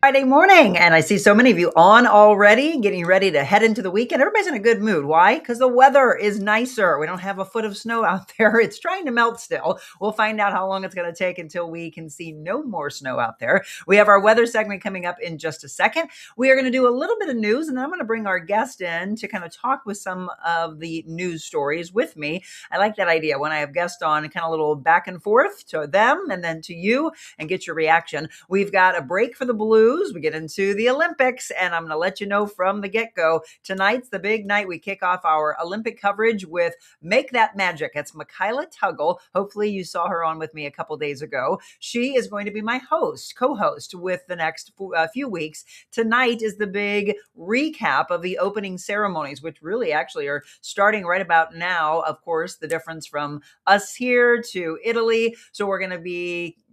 Friday morning, and I see so many of you on already, getting ready to head into the weekend. Everybody's in a good mood. Why? Because the weather is nicer. We don't have a foot of snow out there. It's trying to melt still. We'll find out how long it's going to take until we can see no more snow out there. We have our weather segment coming up in just a second. We are going to do a little bit of news, and then I'm going to bring our guest in to kind of talk with some of the news stories with me. I like that idea when I have guests on, kind of a little back and forth to them and then to you and get your reaction. We've got a break for the Blues. We get into the Olympics, and I'm going to let you know from the get-go. Tonight's the big night. We kick off our Olympic coverage with Make That Magic. It's Michaela Tuggle. Hopefully you saw her on with me a couple days ago. She is going to be my co-host with the next few weeks. Tonight is the big recap of the opening ceremonies, which really actually are starting right about now. Of course, the difference from us here to Italy. So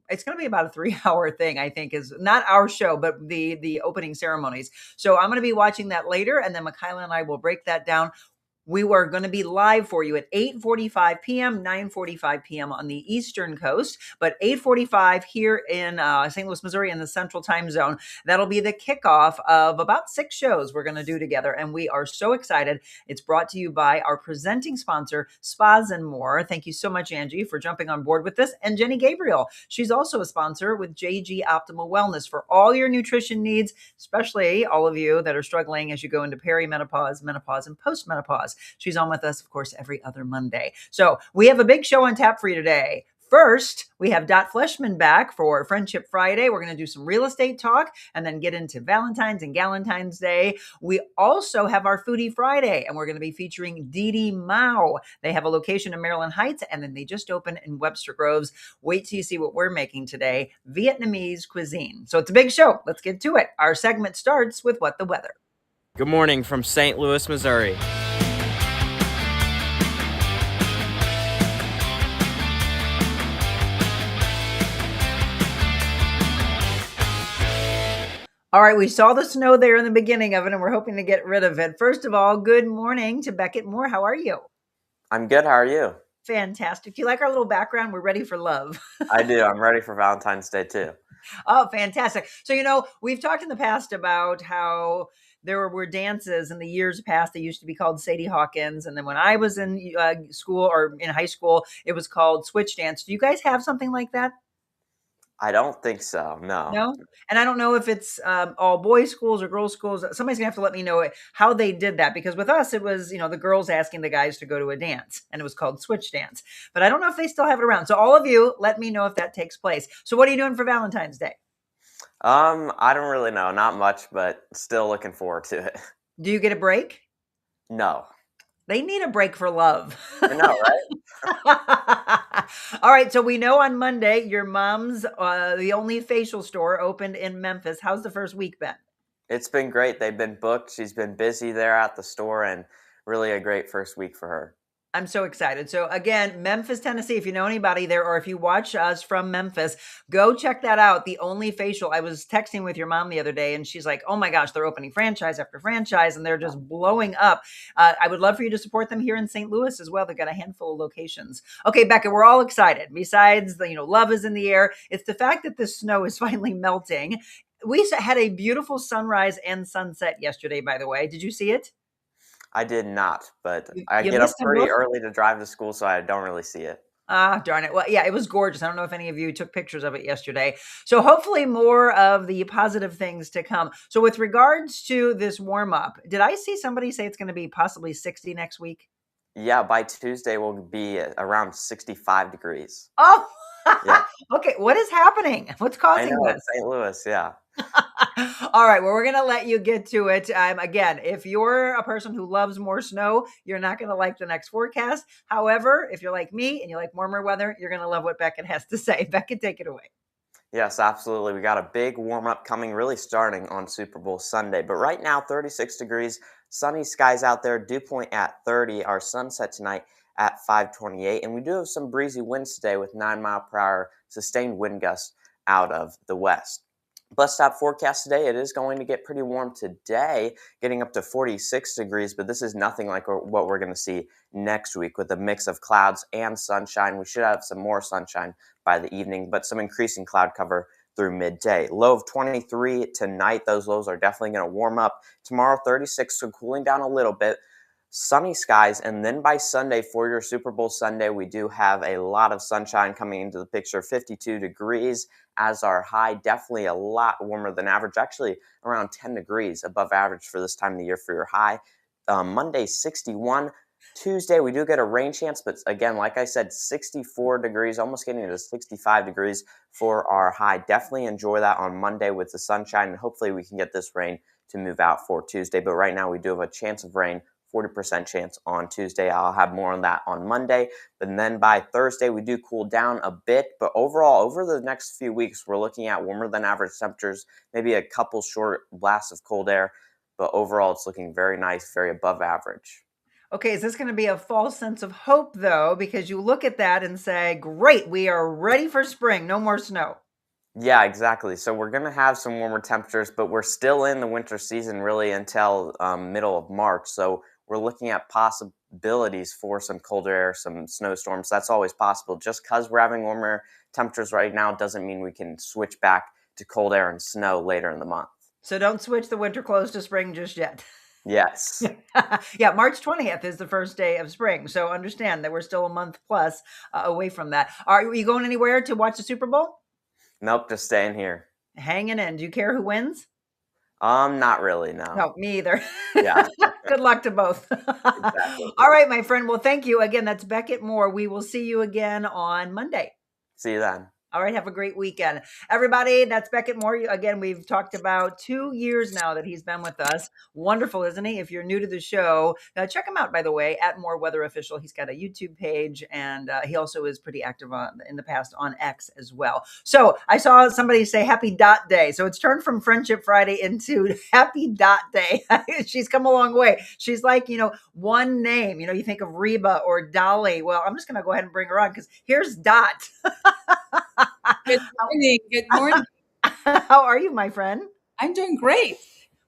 it's going to be about a 3-hour thing, I think, is not our show, but the opening ceremonies. So I'm going to be watching that later, and then Michaela and I will break that down. We were going to be live for you at 8:45 p.m., 9:45 p.m. on the Eastern Coast, but 8:45 here in St. Louis, Missouri in the Central Time Zone. That'll be the kickoff of about 6 shows we're going to do together, and we are so excited. It's brought to you by our presenting sponsor, Spas and More. Thank you so much, Angie, for jumping on board with this, and Jenny Gabriel. She's also a sponsor with JG Optimal Wellness for all your nutrition needs, especially all of you that are struggling as you go into perimenopause, menopause, and postmenopause. She's on with us, of course, every other Monday. So we have a big show on tap for you today. First, we have Dot Fleshman back for Friendship Friday. We're going to do some real estate talk and then get into Valentine's and Galentine's Day. We also have our Foodie Friday, and we're going to be featuring Didi Mao. They have a location in Maryland Heights, and then they just opened in Webster Groves. Wait till you see what we're making today, Vietnamese cuisine. So it's a big show. Let's get to it. Our segment starts with What the Weather. Good morning from St. Louis, Missouri. All right, we saw the snow there in the beginning of it, and we're hoping to get rid of it. First of all, good morning to Beckett Moore. How are you? I'm good. How are you? Fantastic. Do you like our little background? We're ready for love. I do. I'm ready for Valentine's Day too. Oh, fantastic. So, we've talked in the past about how there were dances in the years past. They used to be called Sadie Hawkins. And then when I was in school or in high school, it was called Switch Dance. Do you guys have something like that? I don't think so. No. No? And I don't know if it's all boys schools or girls schools. Somebody's gonna have to let me know how they did that, because with us, it was, the girls asking the guys to go to a dance, and it was called Switch Dance. But I don't know if they still have it around. So all of you, let me know if that takes place. So what are you doing for Valentine's Day? I don't really know. Not much, but still looking forward to it. Do you get a break? No. They need a break for love. I know, right? All right. So we know on Monday, your mom's, the only facial store opened in Memphis. How's the first week been? It's been great. They've been booked. She's been busy there at the store, and really a great first week for her. I'm so excited. So again, Memphis, Tennessee, if you know anybody there, or if you watch us from Memphis, go check that out. The Only Facial. I was texting with your mom the other day, and she's like, oh my gosh, they're opening franchise after franchise, and they're just blowing up. I would love for you to support them here in St. Louis as well. They've got a handful of locations. Okay, Becca, we're all excited. Besides the, love is in the air. It's the fact that the snow is finally melting. We had a beautiful sunrise and sunset yesterday, by the way. Did you see it? I did not, but I get up pretty early to drive to school, so I don't really see it. Darn it. Well, yeah, it was gorgeous. I don't know if any of you took pictures of it yesterday. So hopefully more of the positive things to come. So with regards to this warm up, did I see somebody say it's going to be possibly 60 next week? Yeah, by Tuesday we'll be around 65 degrees. Oh, yeah. Okay. What is happening? What's causing this? St. Louis, yeah. All right. Well, we're going to let you get to it. Again, if you're a person who loves more snow, you're not going to like the next forecast. However, if you're like me and you like warmer weather, you're going to love what Beckett has to say. Beckett, take it away. Yes, absolutely. We got a big warm-up coming, really starting on Super Bowl Sunday. But right now, 36 degrees, sunny skies out there, dew point at 30. Our sunset tonight at 5:28. And we do have some breezy winds today with 9-mile-per-hour sustained wind gusts out of the west. Bus stop forecast today, it is going to get pretty warm today, getting up to 46 degrees, but this is nothing like what we're going to see next week with a mix of clouds and sunshine. We should have some more sunshine by the evening, but some increasing cloud cover through midday. Low of 23 tonight. Those lows are definitely going to warm up. Tomorrow, 36, so cooling down a little bit. Sunny skies, and then by Sunday, for your Super Bowl Sunday, we do have a lot of sunshine coming into the picture. 52 degrees as our high, definitely a lot warmer than average, actually around 10 degrees above average for this time of the year for your high. Monday, 61. Tuesday, we do get a rain chance, but again, like I said, 64 degrees, almost getting to 65 degrees for our high. Definitely enjoy that on Monday with the sunshine, and hopefully we can get this rain to move out for Tuesday. But right now, we do have a chance of rain, 40% chance on Tuesday. I'll have more on that on Monday. But then by Thursday, we do cool down a bit. But overall, over the next few weeks, we're looking at warmer than average temperatures, maybe a couple short blasts of cold air. But overall, it's looking very nice, very above average. Okay, is this going to be a false sense of hope, though? Because you look at that and say, great, we are ready for spring. No more snow. Yeah, exactly. So we're going to have some warmer temperatures, but we're still in the winter season really until middle of March. So we're looking at possibilities for some colder air, some snowstorms. That's always possible. Just because we're having warmer temperatures right now doesn't mean we can switch back to cold air and snow later in the month. So don't switch the winter clothes to spring just yet. Yes. Yeah, March 20th is the first day of spring. So understand that we're still a month plus away from that. Are you going anywhere to watch the Super Bowl? Nope, just staying here. Hanging in. Do you care who wins? Not really, no. No, me either. Yeah, Good luck to both. exactly. All right, my friend. Well, thank you. Again, that's Beckett Moore. We will see you again on Monday. See you then. All right. Have a great weekend. Everybody, that's Beckett Moore. Again, we've talked about 2 years now that he's been with us. Wonderful, isn't he? If you're new to the show, check him out, by the way, at More Weather Official. He's got a YouTube page, and he also is pretty active in the past on X as well. So I saw somebody say Happy Dot Day. So it's turned from Friendship Friday into Happy Dot Day. She's come a long way. She's like, one name. You think of Reba or Dolly. Well, I'm just going to go ahead and bring her on because here's Dot. Good morning. Good morning. How are you, my friend? I'm doing great.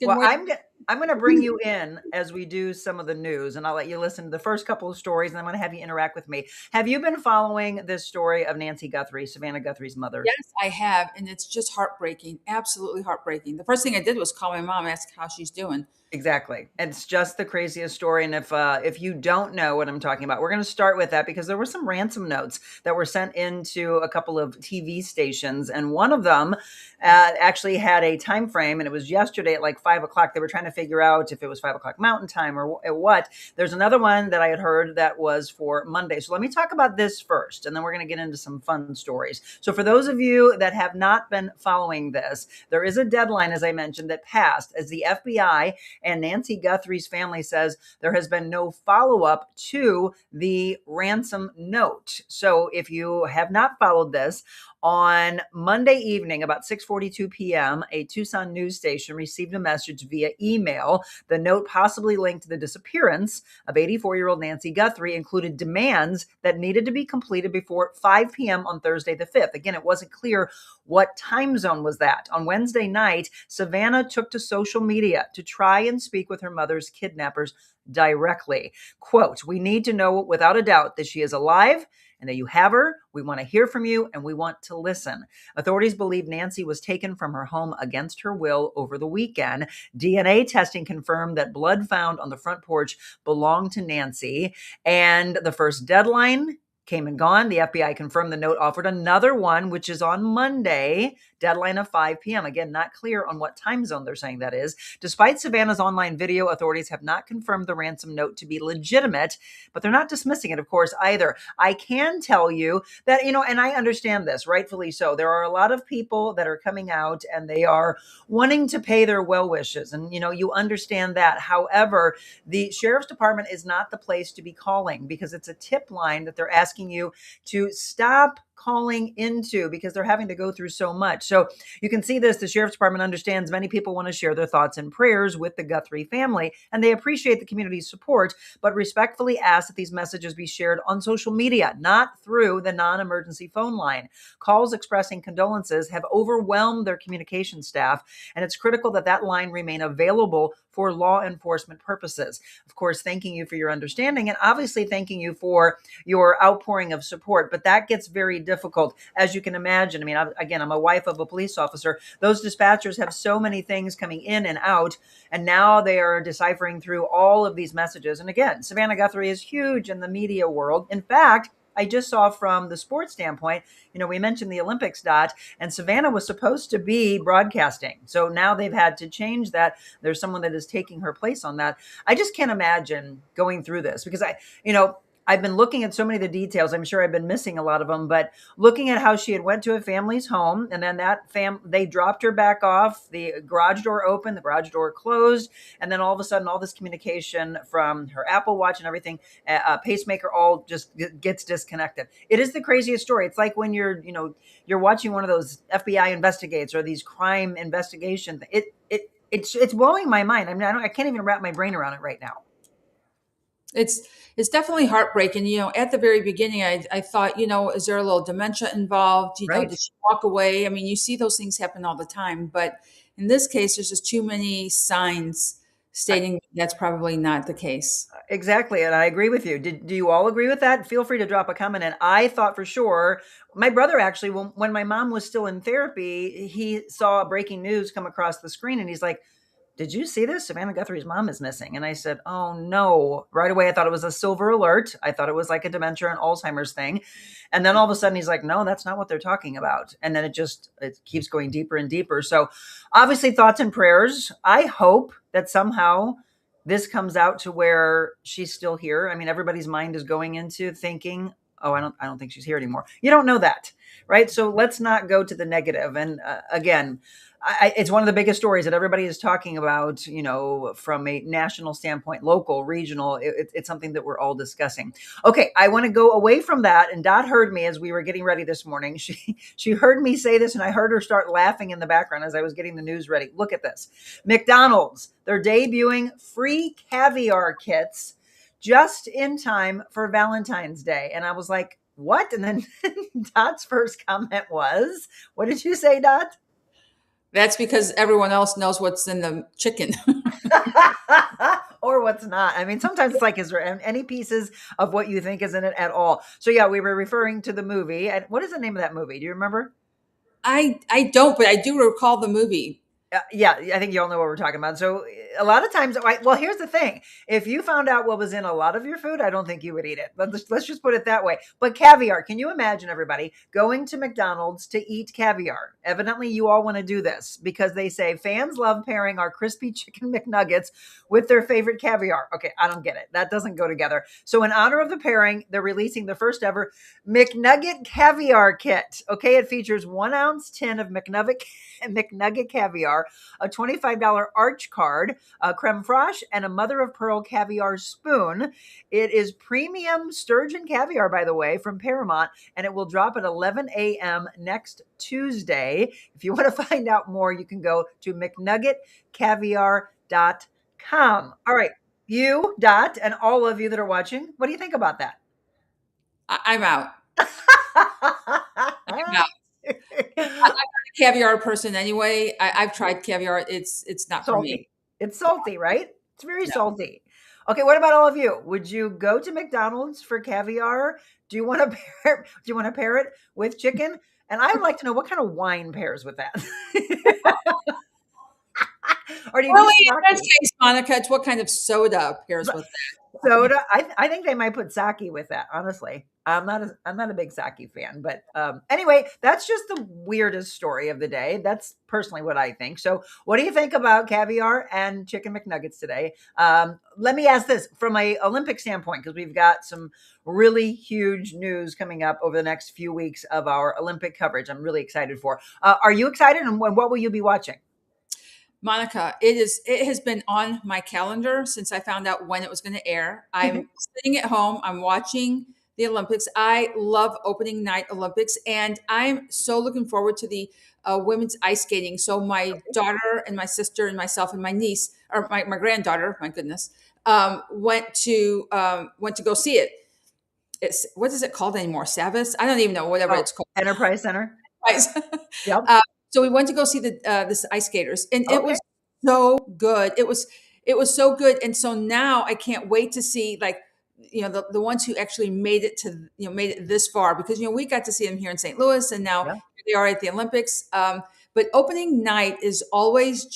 Good Well, morning. I'm going to bring you in as we do some of the news, and I'll let you listen to the first couple of stories, and I'm going to have you interact with me. Have you been following this story of Nancy Guthrie, Savannah Guthrie's mother? Yes, I have, and it's just heartbreaking. Absolutely heartbreaking. The first thing I did was call my mom, ask how she's doing. Exactly. It's just the craziest story. And if you don't know what I'm talking about, we're going to start with that because there were some ransom notes that were sent into a couple of TV stations. And one of them actually had a time frame, and it was yesterday at like 5:00. They were trying to figure out if it was 5:00 Mountain Time or what. There's another one that I had heard that was for Monday. So let me talk about this first, and then we're going to get into some fun stories. So for those of you that have not been following this, there is a deadline, as I mentioned, that passed as the FBI and Nancy Guthrie's family says there has been no follow-up to the ransom note. So if you have not followed this, on Monday evening, about 6:42 p.m., a Tucson news station received a message via email. The note, possibly linked to the disappearance of 84-year-old Nancy Guthrie, included demands that needed to be completed before 5 p.m. on Thursday the 5th. Again, it wasn't clear what time zone was that. On Wednesday night, Savannah took to social media to try and speak with her mother's kidnappers directly. Quote, "We need to know without a doubt that she is alive and that you have her. We want to hear from you and we want to listen." Authorities believe Nancy was taken from her home against her will over the weekend. DNA testing confirmed that blood found on the front porch belonged to Nancy. And the first deadline came and gone. The FBI confirmed the note offered another one, which is on Monday, deadline of 5 p.m. Again, not clear on what time zone they're saying that is. Despite Savannah's online video, authorities have not confirmed the ransom note to be legitimate, but they're not dismissing it, of course, either. I can tell you that, and I understand this, rightfully so. There are a lot of people that are coming out and they are wanting to pay their well wishes. And, you understand that. However, the sheriff's department is not the place to be calling because it's a tip line that they're asking you to stop calling into because they're having to go through so much. So you can see this. The sheriff's department understands many people want to share their thoughts and prayers with the Guthrie family, and they appreciate the community's support, but respectfully ask that these messages be shared on social media, not through the non-emergency phone line. Calls expressing condolences have overwhelmed their communication staff, and it's critical that that line remain available for law enforcement purposes. Of course, thanking you for your understanding and obviously thanking you for your outpouring of support, but that gets very difficult, as you can imagine. I mean, again, I'm a wife of a police officer. Those dispatchers have so many things coming in and out, and now they are deciphering through all of these messages. And again, Savannah Guthrie is huge in the media world. In fact, I just saw from the sports standpoint, we mentioned the Olympics, Dot, and Savannah was supposed to be broadcasting. So now they've had to change that. There's someone that is taking her place on that. I just can't imagine going through this because I've been looking at so many of the details. I'm sure I've been missing a lot of them, but looking at how she had went to a family's home, and then they dropped her back off, the garage door opened, the garage door closed, and then all of a sudden, all this communication from her Apple Watch and everything, pacemaker, all just gets disconnected. It is the craziest story. It's like when you're watching one of those FBI investigates or these crime investigations. It's blowing my mind. I mean, I can't even wrap my brain around it right now. It's definitely heartbreaking. At the very beginning, I thought, is there a little dementia involved? Right. Did she walk away? I mean, you see those things happen all the time, but in this case, there's just too many signs stating that's probably not the case. Exactly. And I agree with you. Do you all agree with that? Feel free to drop a comment. And I thought for sure, my brother actually, when my mom was still in therapy, he saw breaking news come across the screen and he's like, did you see this? Savannah Guthrie's mom is missing. And I said, oh no. Right away, I thought it was a silver alert. I thought it was like a dementia and Alzheimer's thing. And then all of a sudden he's like, no, that's not what they're talking about. And then it keeps going deeper and deeper. So obviously thoughts and prayers. I hope that somehow this comes out to where she's still here. I mean, everybody's mind is going into thinking, oh, I don't think she's here anymore. You don't know that, right? So let's not go to the negative. And again, it's one of the biggest stories that everybody is talking about, from a national standpoint, local, regional. It's something that we're all discussing. Okay, I want to go away from that. And Dot heard me as we were getting ready this morning. She heard me say this, and I heard her start laughing in the background as I was getting the news ready. Look at this. McDonald's, they're debuting free caviar kits just in time for Valentine's Day. And I was like, what? And then Dot's first comment was, what did you say, Dot? That's because everyone else knows what's in the chicken. Or what's not. I mean, sometimes it's like, is there any pieces of what you think is in it at all? So yeah, we were referring to the movie. And what is the name of that movie? Do you remember? I don't, but I do recall the movie. Yeah, I think you all know what we're talking about. So a lot of times, well, here's the thing. If you found out what was in a lot of your food, I don't think you would eat it. But let's just put it that way. But caviar, can you imagine everybody going to McDonald's to eat caviar? Evidently, you all want to do this because they say fans love pairing our crispy chicken McNuggets with their favorite caviar. Okay, I don't get it. That doesn't go together. So in honor of the pairing, they're releasing the first ever McNugget caviar kit. Okay, it features 1 ounce tin of McNugget caviar, a $25 arch card, a creme fraiche, and a mother of pearl caviar spoon. It is premium sturgeon caviar, by the way, from Paramount, and it will drop at 11 a.m. next Tuesday. If you want to find out more, you can go to mcnuggetcaviar.com. All right, you, Dot, and all of you that are watching, what do you think about that? I'm out. I'm out. I'm not a caviar person anyway. I've tried caviar. It's not salty. For me. It's salty, right? It's very salty. Okay, what about all of you? Would you go to McDonald's for caviar? Do you want to pair it with chicken? And I would like to know what kind of wine pairs with that. Or do you really, in this case, Monica, it's what kind of soda pairs with that? Soda. I think they might put sake with that. Honestly, I'm not a big sake fan, but anyway, that's just the weirdest story of the day. That's personally what I think. So, what do you think about caviar and chicken McNuggets today? Let me ask this from a Olympic standpoint, because we've got some really huge news coming up over the next few weeks of our Olympic coverage. I'm really excited for. Are you excited? And what will you be watching? Monica, it has been on my calendar since I found out when it was going to air. I'm sitting at home. I'm watching the Olympics. I love opening night Olympics, and I'm so looking forward to the women's ice skating. So my daughter and my sister and myself and my niece, or my granddaughter, my goodness, went to go see it. What is it called anymore? Savis? I don't even know. Whatever it's called. Enterprise Center. Yep. So we went to go see this ice skaters, and it was so good. It was so good, and so now I can't wait to see like the ones who actually made it made it this far, because we got to see them here in St. Louis, and now Yeah. they are at the Olympics. But opening night is always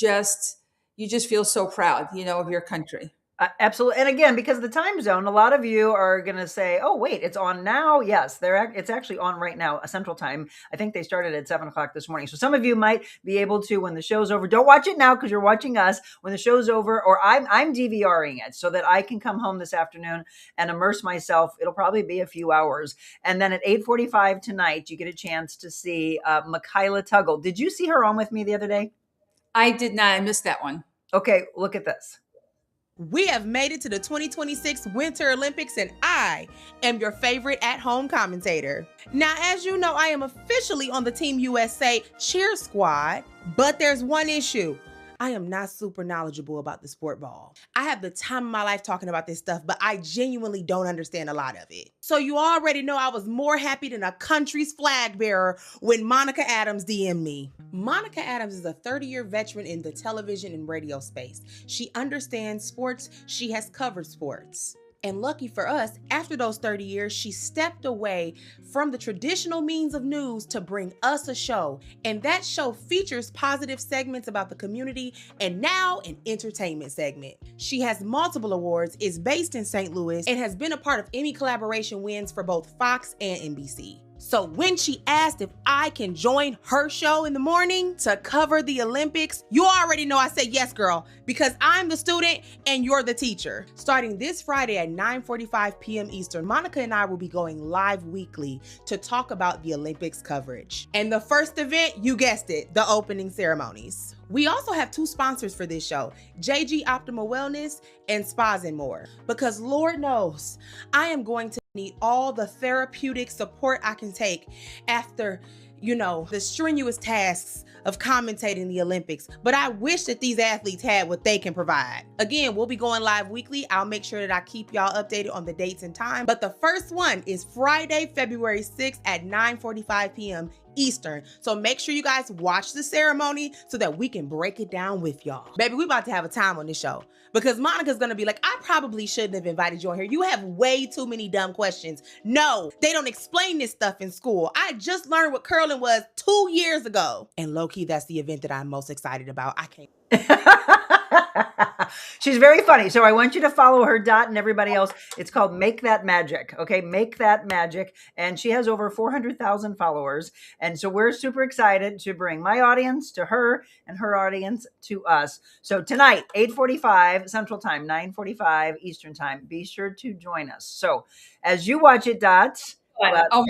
you just feel so proud, of your country. Absolutely. And again, because of the time zone, a lot of you are going to say, oh, wait, it's on now. Yes, it's actually on right now, Central Time. I think they started at 7 o'clock this morning. So some of you might be able to, when the show's over, don't watch it now because you're watching us. When the show's over, or I'm DVRing it so that I can come home this afternoon and immerse myself. It'll probably be a few hours. And then at 8:45 tonight, you get a chance to see Michaela Tuggle. Did you see her on with me the other day? I did not. I missed that one. Okay, look at this. We have made it to the 2026 Winter Olympics, and I am your favorite at-home commentator. Now, as you know, I am officially on the Team USA cheer squad, but there's one issue. I am not super knowledgeable about the sport ball. I have the time of my life talking about this stuff, but I genuinely don't understand a lot of it. So you already know I was more happy than a country's flag bearer when Monica Adams DM'd me. Monica Adams is a 30-year veteran in the television and radio space. She understands sports. She has covered sports. And lucky for us, after those 30 years, she stepped away from the traditional means of news to bring us a show. And that show features positive segments about the community and now an entertainment segment. She has multiple awards, is based in St. Louis, and has been a part of Emmy collaboration wins for both Fox and NBC. So when she asked if I can join her show in the morning to cover the Olympics, you already know I said yes, girl, because I'm the student and you're the teacher. Starting this Friday at 9:45 p.m. Eastern, Monica and I will be going live weekly to talk about the Olympics coverage. And the first event, you guessed it, the opening ceremonies. We also have two sponsors for this show, JG Optimal Wellness and Spas and More, because Lord knows I am going to need all the therapeutic support I can take after, the strenuous tasks of commentating the Olympics. But I wish that these athletes had what they can provide. Again, we'll be going live weekly. I'll make sure that I keep y'all updated on the dates and time. But the first one is Friday, February 6th at 9:45 p.m. Eastern. So make sure you guys watch the ceremony so that we can break it down with y'all. Baby, we about to have a time on this show because Monica's gonna be like, I probably shouldn't have invited you on here. You have way too many dumb questions. No, they don't explain this stuff in school. I just learned what curling was 2 years ago. And low-key, that's the event that I'm most excited about. I can't. She's very funny. So I want you to follow her, Dot, and everybody else. It's called Make That Magic. Okay, Make That Magic. And she has over 400,000 followers. And so we're super excited to bring my audience to her and her audience to us. So tonight, 8:45 Central Time, 9:45 Eastern Time. Be sure to join us. So as you watch it, Dot. Oh my God.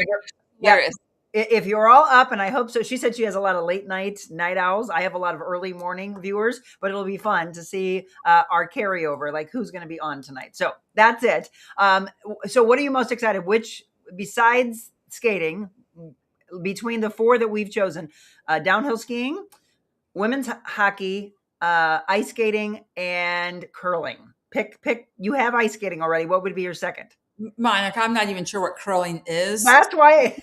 Hilarious. If you're all up, and I hope so, she said she has a lot of late night owls. I have a lot of early morning viewers, but it'll be fun to see our carryover, like who's going to be on tonight. So that's it. So what are you most excited? Which, besides skating, between the four that we've chosen, downhill skiing, women's hockey, ice skating, and curling. Pick. You have ice skating already. What would be your second? Monica, I'm not even sure what curling is. That's why.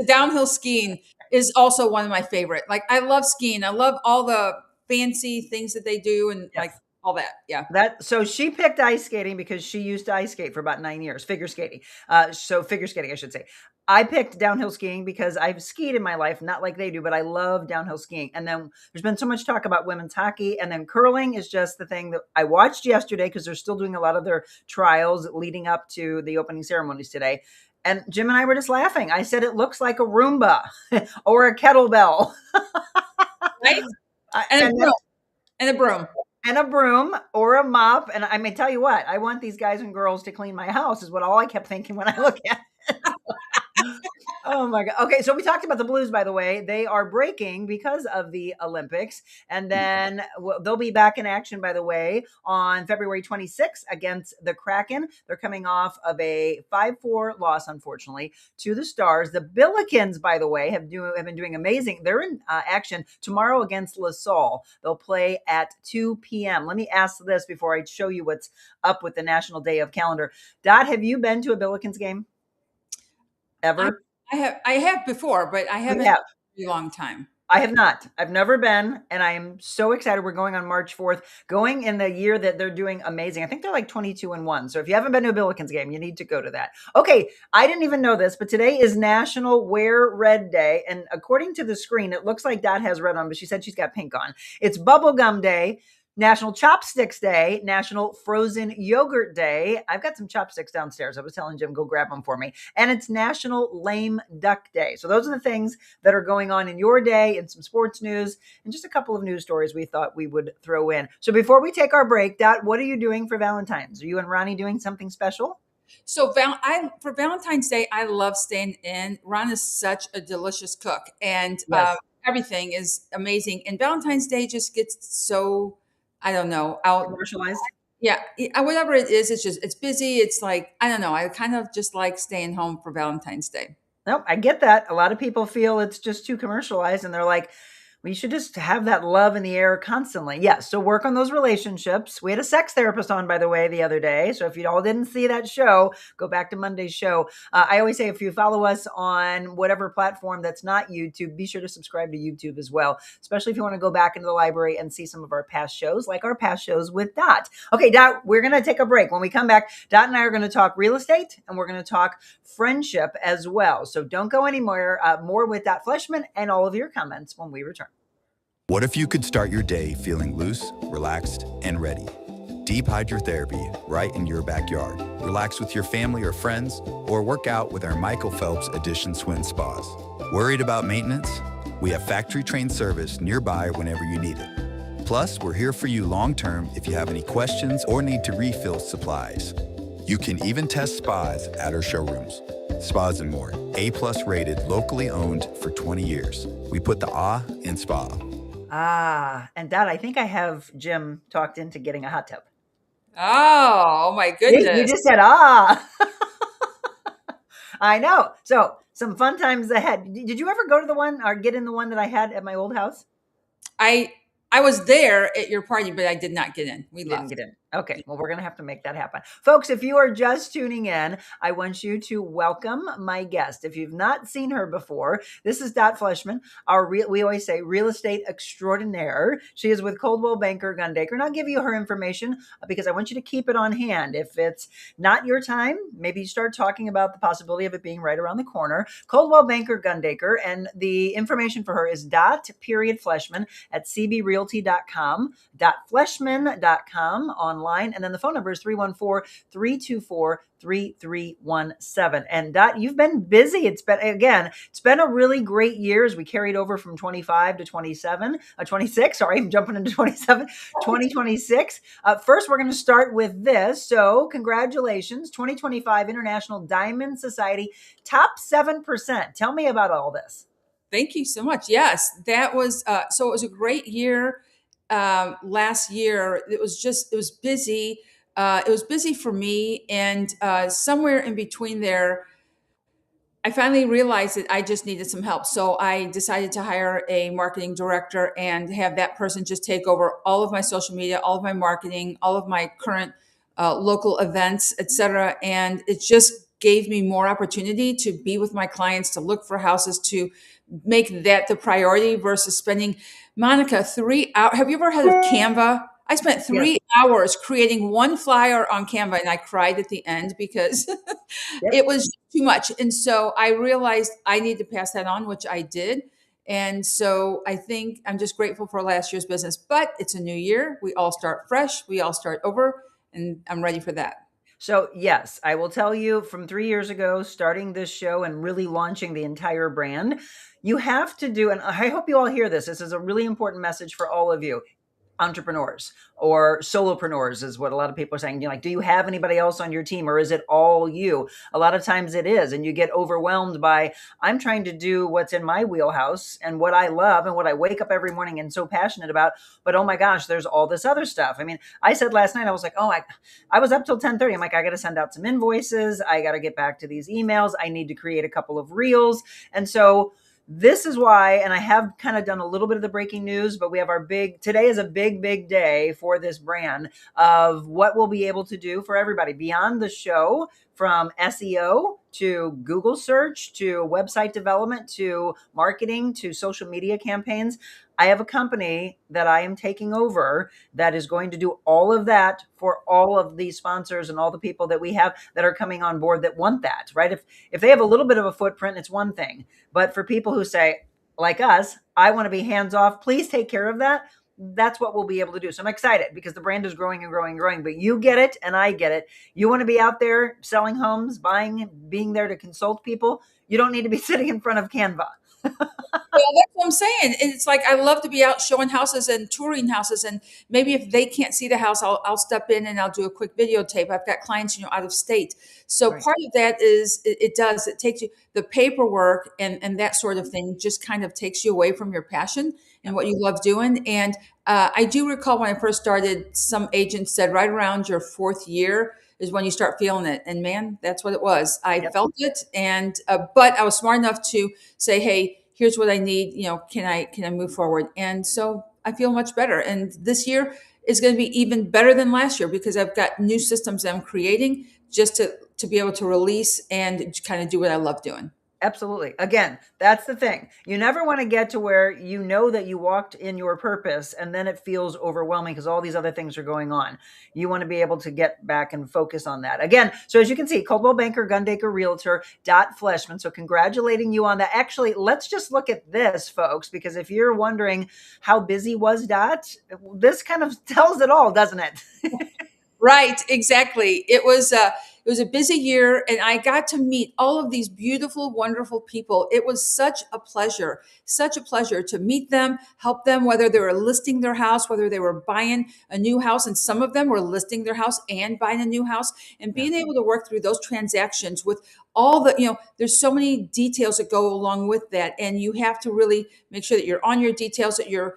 Downhill skiing is also one of my favorite. Like, I love skiing. I love all the fancy things that they do and like all that. Yeah. So she picked ice skating because she used to ice skate for about 9 years, figure skating. So figure skating, I should say. I picked downhill skiing because I've skied in my life, not like they do, but I love downhill skiing. And then there's been so much talk about women's hockey. And then curling is just the thing that I watched yesterday because they're still doing a lot of their trials leading up to the opening ceremonies today. And Jim and I were just laughing. I said, it looks like a Roomba or a kettlebell. Right? And a broom. And a broom or a mop. And I may tell you what, I want these guys and girls to clean my house is what all I kept thinking when I look at it. Oh my God. Okay. So we talked about the Blues, by the way. They are breaking because of the Olympics. And then they'll be back in action, by the way, on February 26th against the Kraken. They're coming off of a 5-4 loss, unfortunately, to the Stars. The Billikens, by the way, have been doing amazing. They're in action tomorrow against LaSalle. They'll play at 2 p.m. Let me ask this before I show you what's up with the National Day of Calendar. Dot, have you been to a Billikens game? Ever? I have before, but I haven't in a long time. I have not. I've never been, and I am so excited. We're going on March 4th, going in the year that they're doing amazing. I think they're like 22-1. So if you haven't been to a Billikens game, you need to go to that. Okay, I didn't even know this, but today is National Wear Red Day. And according to the screen, it looks like Dot has red on, but she said she's got pink on. It's Bubblegum Day, National Chopsticks Day, National Frozen Yogurt Day. I've got some chopsticks downstairs. I was telling Jim, go grab them for me. And it's National Lame Duck Day. So those are the things that are going on in your day, and some sports news, and just a couple of news stories we thought we would throw in. So before we take our break, Dot, what are you doing for Valentine's? Are you and Ronnie doing something special? So for Valentine's Day, I love staying in. Ron is such a delicious cook, and Yes. everything is amazing. And Valentine's Day just gets so, I don't know, out. Commercialized? Yeah, whatever it is, it's busy. It's like, I don't know. I kind of just like staying home for Valentine's Day. Nope, I get that. A lot of people feel it's just too commercialized, and they're like, we should just have that love in the air constantly. Yes. So work on those relationships. We had a sex therapist on, by the way, the other day. So if you all didn't see that show, go back to Monday's show. I always say, if you follow us on whatever platform that's not YouTube, be sure to subscribe to YouTube as well, especially if you want to go back into the library and see some of our past shows, like our past shows with Dot. Okay, Dot, we're going to take a break. When we come back, Dot and I are going to talk real estate, and we're going to talk friendship as well. So don't go anymore. More with Dot Fleshman and all of your comments when we return. What if you could start your day feeling loose, relaxed, and ready? Deep hydrotherapy right in your backyard. Relax with your family or friends, or work out with our Michael Phelps Edition Swim Spas. Worried about maintenance? We have factory-trained service nearby whenever you need it. Plus, we're here for you long-term if you have any questions or need to refill supplies. You can even test spas at our showrooms. Spas and More, A+ rated, locally owned for 20 years. We put the ah in spa. And Dad, I think I have Jim talked into getting a hot tub. Oh my You goodness. just said, I know. So some fun times ahead. Did you ever go to the one or get in the one that I had at my old house? I was there at your party, but I did not get in. We Didn't left. get in. Okay, well, we're going to have to make that happen. Folks, if you are just tuning in, I want you to welcome my guest. If you've not seen her before, this is Dot Fleshman, we always say real estate extraordinaire. She is with Coldwell Banker Gundaker, and I'll give you her information because I want you to keep it on hand. If it's not your time, maybe you start talking about the possibility of it being right around the corner. Coldwell Banker Gundaker, and the information for her is Dot.Fleshman at cbrealty.com, Fleshman.com online. And then the phone number is 314-324-3317. And Dot, you've been busy. It's been a really great year as we carried over from 25 to 26. Sorry, I'm jumping into 2026. First, we're going to start with this. So congratulations, 2025 International Diamond Society Top 7%. Tell me about all this. Thank you so much. Yes, that was, so it was a great year. Last year, it was busy. It was busy for me. And somewhere in between there, I finally realized that I just needed some help. So I decided to hire a marketing director and have that person just take over all of my social media, all of my marketing, all of my current local events, et cetera. And it just gave me more opportunity to be with my clients, to look for houses, to make that the priority versus spending, Monica, 3 hours. Have you ever heard of Canva? I spent 3 hours creating one flyer on Canva, and I cried at the end because it was too much. And so I realized I need to pass that on, which I did. And so I think I'm just grateful for last year's business, but it's a new year. We all start fresh. We all start over, and I'm ready for that. So yes, I will tell you, from 3 years ago, starting this show and really launching the entire brand, you have to do, and I hope you all hear this. This is a really important message for all of you. Entrepreneurs or solopreneurs is what a lot of people are saying. You're like, do you have anybody else on your team, or is it all you? A lot of times it is. And you get overwhelmed by, I'm trying to do what's in my wheelhouse and what I love and what I wake up every morning and so passionate about. But oh my gosh, there's all this other stuff. I mean, I said last night, I was like, I was up till 10:30. I'm like, I got to send out some invoices. I got to get back to these emails. I need to create a couple of reels. And so this is why, and I have kind of done a little bit of the breaking news, but we have today is a big, big day for this brand of what we'll be able to do for everybody beyond the show. from SEO to Google search to website development to marketing to social media campaigns. I have a company that I am taking over that is going to do all of that for all of these sponsors and all the people that we have that are coming on board that want that, right? If they have a little bit of a footprint, it's one thing. But for people who say, like us, I want to be hands off, please take care of that. That's what we'll be able to do. So I'm excited because the brand is growing and growing and growing, but you get it and I get it. You want to be out there selling homes, buying, being there to consult people. You don't need to be sitting in front of Canva. Well, that's what I'm saying. It's like I love to be out showing houses and touring houses, and maybe if they can't see the house, I'll step in and I'll do a quick videotape. I've got clients, out of state, so Right. part of that is it takes you the paperwork and that sort of thing just kind of takes you away from your passion and what you love doing. And I do recall when I first started, some agents said right around your fourth year is when you start feeling it, and man, that's what it was. I Yep. felt it, and but I was smart enough to say, hey, here's what I need, can I move forward? And so I feel much better. And this year is going to be even better than last year because I've got new systems that I'm creating just to be able to release and kind of do what I love doing. Absolutely. Again, that's the thing. You never want to get to where you know that you walked in your purpose and then it feels overwhelming because all these other things are going on. You want to be able to get back and focus on that. Again, so as you can see, Coldwell Banker, Gundaker Realtor, Dot Fleshman. So congratulating you on that. Actually, let's just look at this, folks, because if you're wondering how busy was Dot, this kind of tells it all, doesn't it? Right, exactly. It was a busy year, and I got to meet all of these beautiful, wonderful people. It was such a pleasure to meet them, help them, whether they were listing their house, whether they were buying a new house, and some of them were listing their house and buying a new house, and being able to work through those transactions with all the, there's so many details that go along with that, and you have to really make sure that you're on your details, that you're,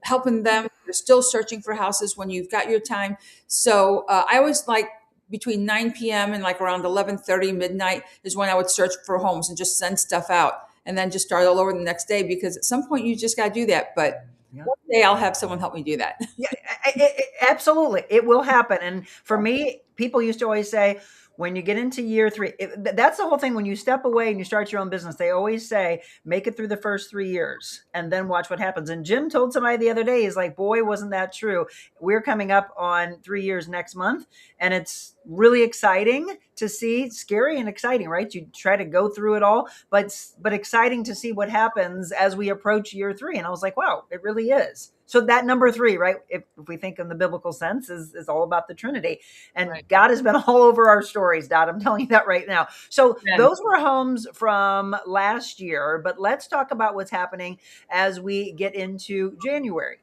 helping them. You're still searching for houses when you've got your time. So I always like between 9 p.m. and like around 11:30 midnight is when I would search for homes and just send stuff out and then just start all over the next day, because at some point you just got to do that. But one day I'll have someone help me do that. Yeah, absolutely. It will happen. And for me, people used to always say, when you get into year three, that's the whole thing. When you step away and you start your own business, they always say, make it through the first 3 years and then watch what happens. And Jim told somebody the other day, he's like, boy, wasn't that true. We're coming up on 3 years next month. And it's really exciting to see, scary and exciting, right? You try to go through it all, but exciting to see what happens as we approach year 3. And I was like, wow, it really is. So that number 3, right? If we think in the biblical sense, is all about the Trinity. And Right. God has been all over our stories, Dot. I'm telling you that right now. So Yeah. those were homes from last year, but let's talk about what's happening as we get into January.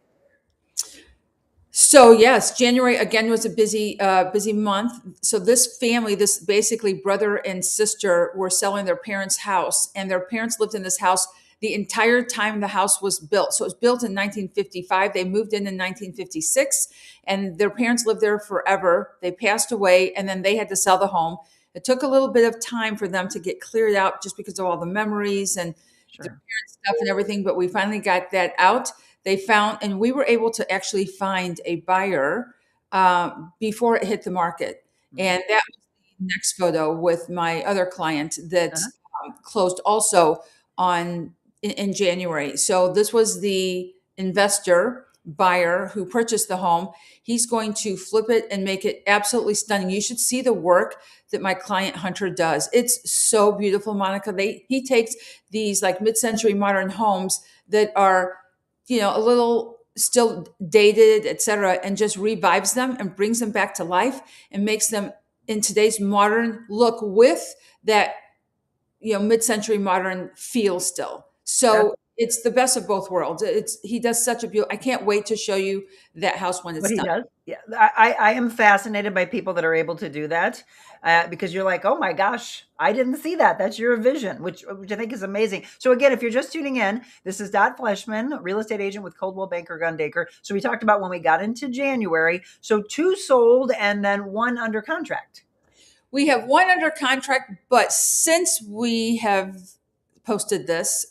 So yes, January again was a busy month. So this family, this basically brother and sister, were selling their parents' house, and their parents lived in this house the entire time the house was built. So it was built in 1955. They moved in 1956, and their parents lived there forever. They passed away, and then they had to sell the home. It took a little bit of time for them to get cleared out just because of all the memories and Sure. their parents' stuff and everything. But we finally got that out. They found, and we were able to actually find a buyer before it hit the market. And that was the next photo with my other client that closed also in January. So this was the investor buyer who purchased the home. He's going to flip it and make it absolutely stunning. You should see the work that my client Hunter does. It's so beautiful, Monica. He takes these like mid-century modern homes that are, a little still dated, etc., and just revives them and brings them back to life and makes them in today's modern look with that, mid-century modern feel still. So it's the best of both worlds. He does such a beautiful. I can't wait to show you that house when it's What he done. does. Yeah. I am fascinated by people that are able to do that because you're like, oh my gosh, I didn't see that. That's your vision, which I think is amazing. So again, if you're just tuning in, this is Dot Fleshman, real estate agent with Coldwell Banker Gundaker. So we talked about when we got into January. So 2 sold and then 1 under contract. We have 1 under contract, but since we have posted this,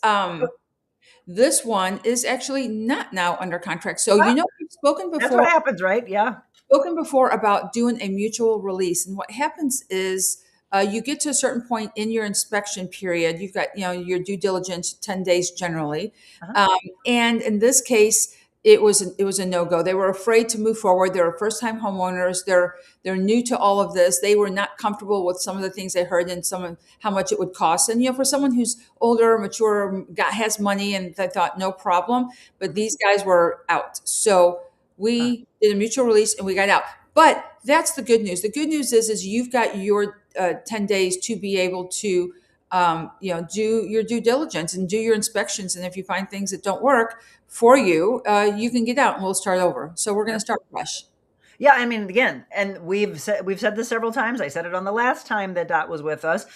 this one is actually not now under contract. So, we've spoken That's before. what happens, right? Yeah. Spoken before about doing a mutual release. And what happens is you get to a certain point in your inspection period. You've got, your due diligence, 10 days generally. Uh-huh. And in this case, it was a no-go. They were afraid to move forward. They're first-time homeowners. They're new to all of this. They were not comfortable with some of the things they heard and some of how much it would cost. And for someone who's older, mature, has money, and they thought no problem, but these guys were out. So we did a mutual release and we got out. But that's the good news. The good news is you've got your 10 days to be able to do your due diligence and do your inspections. And if you find things that don't work for you, you can get out and we'll start over. So we're going to start fresh. Yeah, I mean, again, and we've said this several times. I said it on the last time that Dot was with us.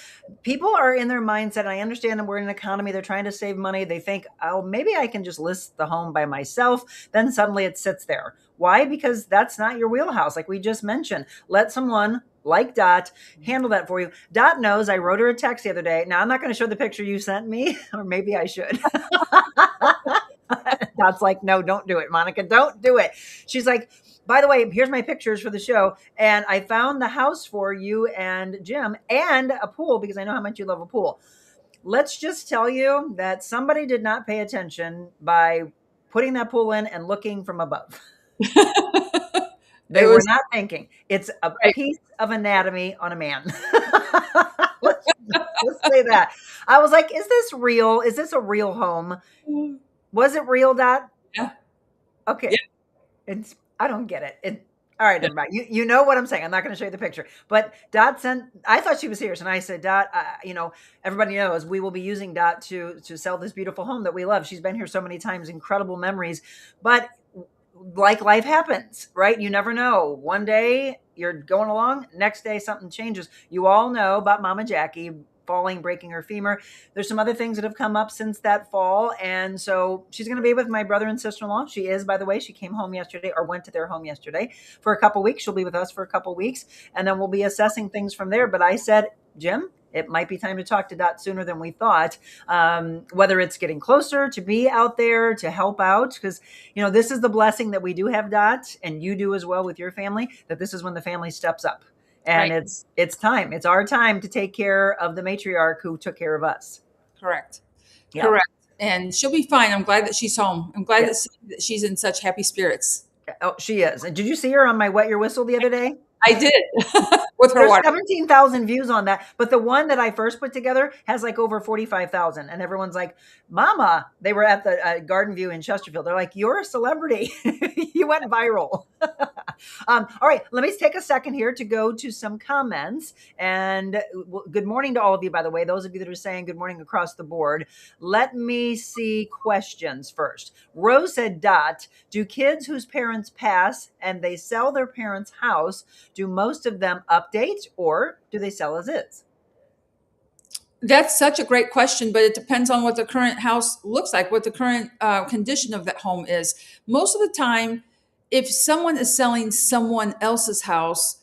People are in their mindset, and I understand that we're in an economy. They're trying to save money. They think, oh, maybe I can just list the home by myself. Then suddenly it sits there. Why? Because that's not your wheelhouse, like we just mentioned. Let someone like Dot handle that for you. Dot knows. I wrote her a text the other day. Now, I'm not going to show the picture you sent me, or maybe I should. Dot's like, no, don't do it, Monica. Don't do it. She's like, by the way, here's my pictures for the show. And I found the house for you and Jim and a pool because I know how much you love a pool. Let's just tell you that somebody did not pay attention by putting that pool in and looking from above. They were not thinking. It's a piece of anatomy on a man. Let's say that. I was like, is this real? Is this a real home? Was it real, Dot? Yeah. Okay. Yeah. I don't get it. All right, everybody. You know what I'm saying. I'm not going to show you the picture. But Dot I thought she was serious. And I said, Dot, everybody knows we will be using Dot to sell this beautiful home that we love. She's been here so many times, incredible memories. But like life happens, right? You never know. One day you're going along, next day something changes. You all know about Mama Jackie falling, breaking her femur. There's some other things that have come up since that fall. And so she's going to be with my brother and sister-in-law. She is, by the way, she came home yesterday or went to their home yesterday for a couple weeks. She'll be with us for a couple weeks and then we'll be assessing things from there. But I said, Jim, it might be time to talk to Dot sooner than we thought, whether it's getting closer to be out there to help out. Because, this is the blessing that we do have, Dot, and you do as well with your family, that this is when the family steps up. And it's time. It's our time to take care of the matriarch who took care of us. Correct. Yeah. Correct. And she'll be fine. I'm glad that she's home. I'm glad that she's in such happy spirits. Oh, she is. And did you see her on my Wet Your Whistle the other day? I did. With her There's 17,000 views on that. But the one that I first put together has like over 45,000. And everyone's like, Mama, they were at the Garden View in Chesterfield. They're like, you're a celebrity. You went viral. All right. Let me take a second here to go to some comments. And good morning to all of you, by the way. Those of you that are saying good morning across the board. Let me see questions first. Rose said, Dot, do kids whose parents pass and they sell their parents' house, do most of them update or do they sell as is? That's such a great question, but it depends on what the current house looks like, what the current condition of that home is. Most of the time, if someone is selling someone else's house,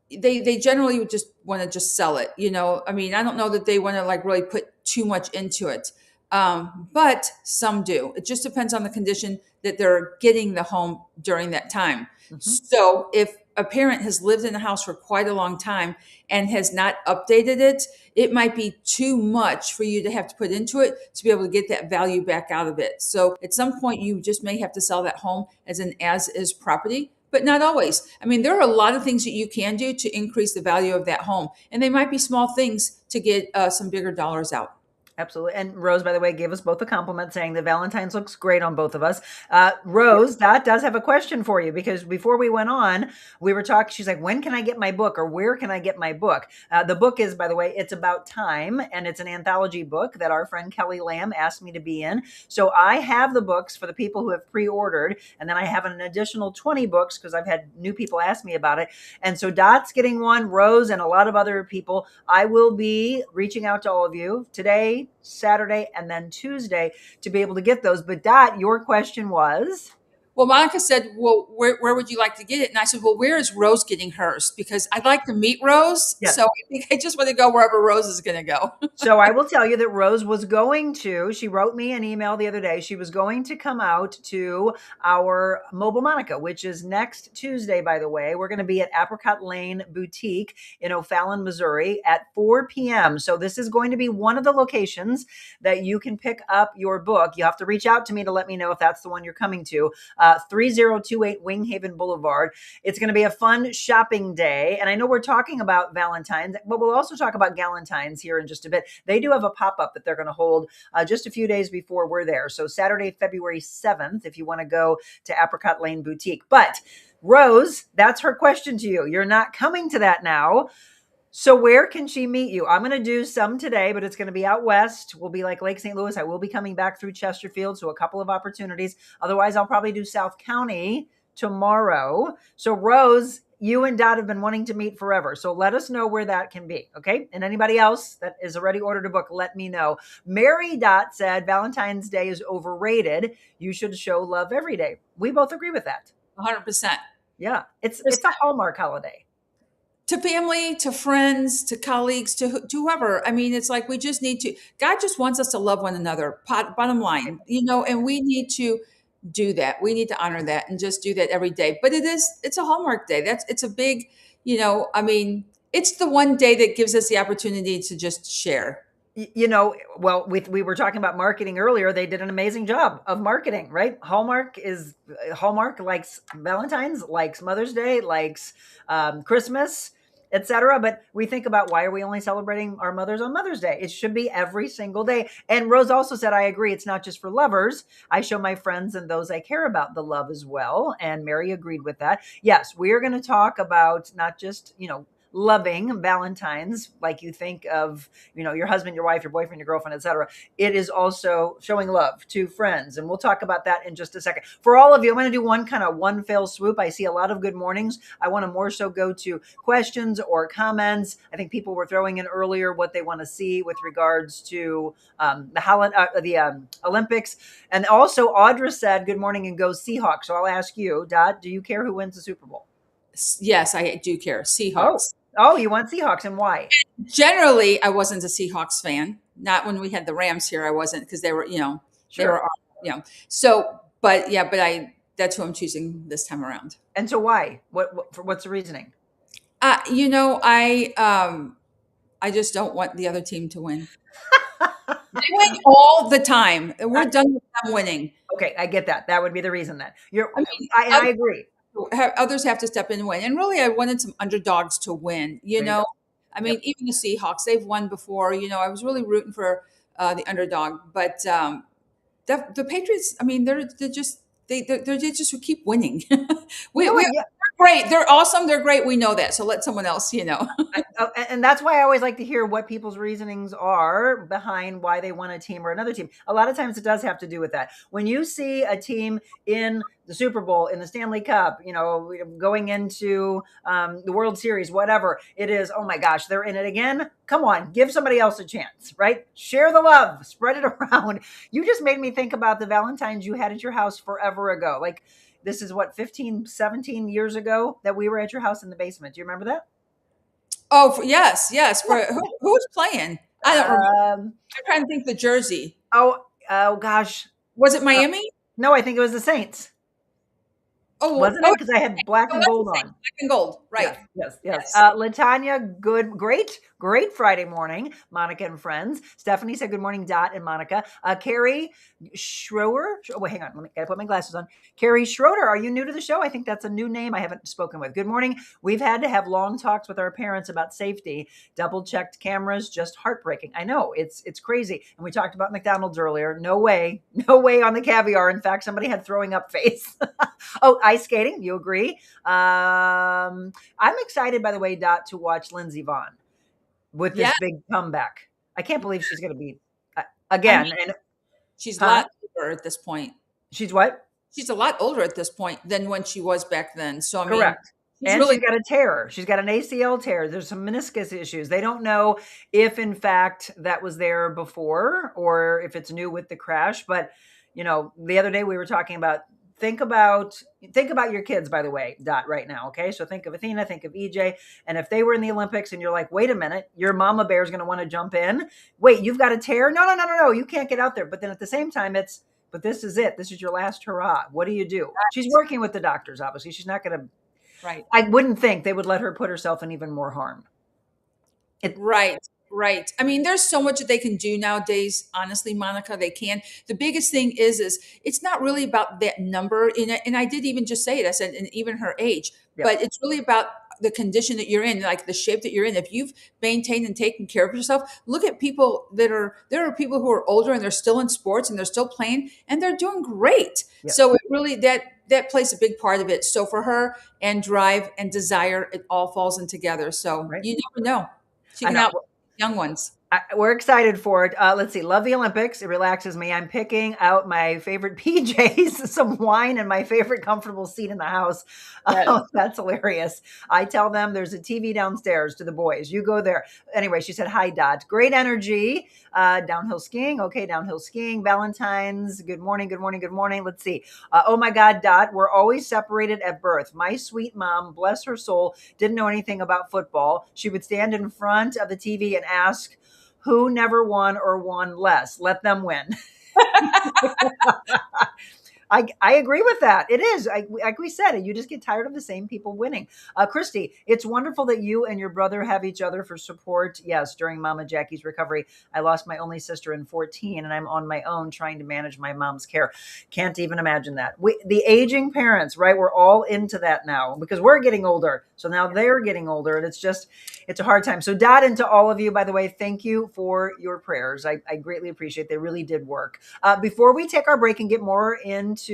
they generally would just want to just sell it. I mean, I don't know that they want to like really put too much into it. But some do. It just depends on the condition that they're getting the home during that time. Mm-hmm. So if a parent has lived in the house for quite a long time and has not updated it, it might be too much for you to have to put into it to be able to get that value back out of it. So at some point, you just may have to sell that home as an as-is property, but not always. I mean, there are a lot of things that you can do to increase the value of that home, and they might be small things to get some bigger dollars out. Absolutely. And Rose, by the way, gave us both a compliment saying that Valentine's looks great on both of us. Rose, Dot does have a question for you because before we went on, we were talking, she's like, when can I get my book or where can I get my book? The book is, by the way, It's About Time, and it's an anthology book that our friend Kelly Lamb asked me to be in. So I have the books for the people who have pre-ordered, and then I have an additional 20 books because I've had new people ask me about it. And so Dot's getting one, Rose, and a lot of other people. I will be reaching out to all of you today, Saturday, and then Tuesday to be able to get those. But Dot, your question was? Well, Monica said, well, where would you like to get it? And I said, well, where is Rose getting hers? Because I'd like to meet Rose. Yes. So I think I just want to go wherever Rose is going to go. So I will tell you that Rose was going to, she wrote me an email the other day. She was going to come out to our Mobile Monica, which is next Tuesday, by the way. We're going to be at Apricot Lane Boutique in O'Fallon, Missouri at 4 p.m. So this is going to be one of the locations that you can pick up your book. You have to reach out to me to let me know if that's the one you're coming to. 3028 Winghaven Boulevard. It's going to be a fun shopping day. And I know we're talking about Valentine's, but we'll also talk about Galentine's here in just a bit. They do have a pop-up that they're going to hold just a few days before we're there. So Saturday, February 7th, if you want to go to Apricot Lane Boutique. But Rose, that's her question to you. You're not coming to that now. So where can she meet you? I'm going to do some today, but it's going to be out west. We'll be like Lake St. Louis. I will be coming back through Chesterfield, so a couple of opportunities. Otherwise, I'll probably do South County tomorrow. So Rose, you and Dot have been wanting to meet forever. So let us know where that can be, okay? And anybody else that is already ordered a book, let me know. Mary Dot said Valentine's Day is overrated. You should show love every day. We both agree with that. 100%. Yeah, it's a Hallmark holiday. To family, to friends, to colleagues, to whoever. I mean, it's like we just need to, God just wants us to love one another, bottom line, and we need to do that. We need to honor that and just do that every day. But it's a Hallmark day. It's a big, I mean, it's the one day that gives us the opportunity to just share. Well, we were talking about marketing earlier. They did an amazing job of marketing, right? Hallmark likes Valentine's, likes Mother's Day, likes Christmas, etc. But we think about, why are we only celebrating our mothers on Mother's Day? It should be every single day. And Rose also said, I agree. It's not just for lovers. I show my friends and those I care about the love as well. And Mary agreed with that. Yes, we are going to talk about not just, loving Valentine's, like you think of, your husband, your wife, your boyfriend, your girlfriend, etc. It is also showing love to friends. And we'll talk about that in just a second. For all of you, I'm going to do one fell swoop. I see a lot of good mornings. I want to more so go to questions or comments. I think people were throwing in earlier what they want to see with regards to the Olympics. And also Audra said, good morning and go Seahawks. So I'll ask you, Dot, do you care who wins the Super Bowl? Yes, I do care. Seahawks. Oh, you want Seahawks, and why? Generally, I wasn't a Seahawks fan. Not when we had the Rams here. I wasn't, because they were, Sure. So, but that's who I'm choosing this time around. And so why? What's the reasoning? I just don't want the other team to win. They win all the time. We're done with them winning. Okay, I get that. That would be the reason then. I agree. Others have to step in and win. And really, I wanted some underdogs to win, even the Seahawks, they've won before, I was really rooting for the underdog, but the Patriots, I mean, they just keep winning. They're great. They're awesome. They're great. We know that. So let someone else, And that's why I always like to hear what people's reasonings are behind why they want a team or another team. A lot of times it does have to do with that. When you see a team in the Super Bowl, in the Stanley Cup, going into the World Series, whatever it is, oh my gosh, they're in it again. Come on, give somebody else a chance, right? Share the love, spread it around. You just made me think about the Valentines you had at your house forever ago. Like, this is 15, 17 years ago that we were at your house in the basement. Do you remember that? Oh, yes. Who was playing? I don't remember. I'm trying to think the jersey. Oh gosh. Was it Miami? No, I think it was the Saints. Oh, wasn't it? Because I had black and gold on. Black and gold, right? Yes. Latanya, great Friday morning, Monica and friends. Stephanie said, good morning, Dot and Monica. Carrie Schroeder. Wait, hang on. Gotta put my glasses on. Carrie Schroeder, are you new to the show? I think that's a new name I haven't spoken with. Good morning. We've had to have long talks with our parents about safety. Double-checked cameras, just heartbreaking. I know, it's crazy. And we talked about McDonald's earlier. No way on the caviar. In fact, somebody had throwing up face. Oh, ice skating. You agree? I'm excited, by the way, Dot, to watch Lindsey Vonn with this big comeback. I can't believe she's going to be again. And she's a lot older at this point. She's what? She's a lot older at this point than when she was back then. So I correct. And she's got a tear. She's got an ACL tear. There's some meniscus issues. They don't know if, in fact, that was there before or if it's new with the crash. But, the other day we were talking about think about your kids, by the way, Dot, right now. Okay. So think of Athena, think of EJ. And if they were in the Olympics and you're like, wait a minute, your mama bear is going to want to jump in. Wait, you've got a tear. No. You can't get out there. But then at the same time, but this is it. This is your last hurrah. What do you do? She's working with the doctors, obviously. She's not going to, Right. I wouldn't think they would let her put herself in even more harm. Right. Right. I mean, there's so much that they can do nowadays. Honestly, Monica, they can. The biggest thing is it's not really about that number in it. And I did even just say it. I said, and even her age, Yep. but it's really about the condition that you're in, like the shape that you're in. If you've maintained and taken care of yourself, look at people there are people who are older and they're still in sports and they're still playing and they're doing great. Yep. So it really, that plays a big part of it. So for her and drive and desire, it all falls in together. So Right. you never know. She I can know. out young ones. We're excited for it. Let's see. Love the Olympics. It relaxes me. I'm picking out my favorite PJs, some wine, and my favorite comfortable seat in the house. Yes. Oh, that's hilarious. I tell them there's a TV downstairs to the boys. You go there. Anyway, she said, hi, Dot. Great energy. Downhill skiing. Okay, downhill skiing. Valentine's. Good morning. Good morning. Good morning. Let's see. Oh my God, Dot. We're always separated at birth. My sweet mom, bless her soul, didn't know anything about football. She would stand in front of the TV and ask, who never won or won less? Let them win. I agree with that. It is. Like we said, you just get tired of the same people winning. Christy, it's wonderful that you and your brother have each other for support. Yes, during Mama Jackie's recovery, I lost my only sister in 14 and I'm on my own trying to manage my mom's care. Can't even imagine that. The aging parents, right? We're all into that now because we're getting older. So now they're getting older and it's a hard time. So Dot, and to all of you, by the way, thank you for your prayers. I greatly appreciate it. They really did work. Before we take our break and get more into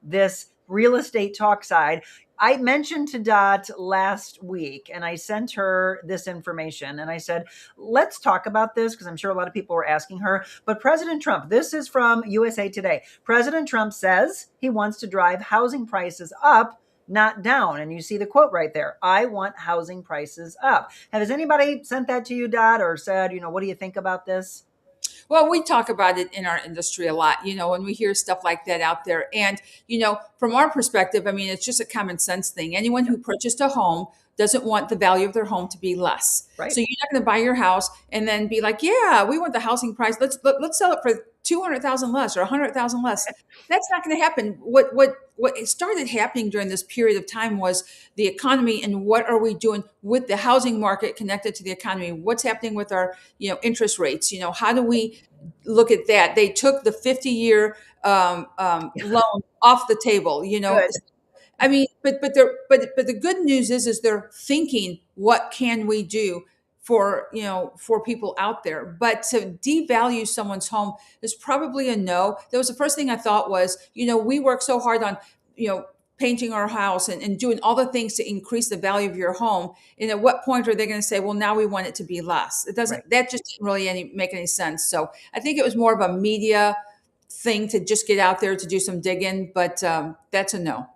this real estate talk side, I mentioned to Dot last week and I sent her this information and I said, let's talk about this because I'm sure a lot of people were asking her. But President Trump, this is from USA Today. President Trump says he wants to drive housing prices up, not down. And you see the quote right there. I want housing prices up. Has anybody sent that to you, Dot, or said, what do you think about this? Well, we talk about it in our industry a lot, when we hear stuff like that out there. And, from our perspective, I mean, it's just a common sense thing. Anyone who purchased a home doesn't want the value of their home to be less. Right. So you're not going to buy your house and then be like, yeah, we want the housing price. Let's sell it for 200,000 less or 100,000 less. That's not going to happen. What started happening during this period of time was the economy and what are we doing with the housing market connected to the economy? What's happening with our, interest rates? How do we look at that? They took the 50-year loan off the table, Good. I mean, but the good news is they're thinking, what can we do for people out there? But to devalue someone's home is probably a no. That was the first thing I thought was, we work so hard on, painting our house and doing all the things to increase the value of your home. And at what point are they going to say, well, now we want it to be less? It doesn't, that just didn't really make any sense. So I think it was more of a media thing to just get out there to do some digging, but that's a no.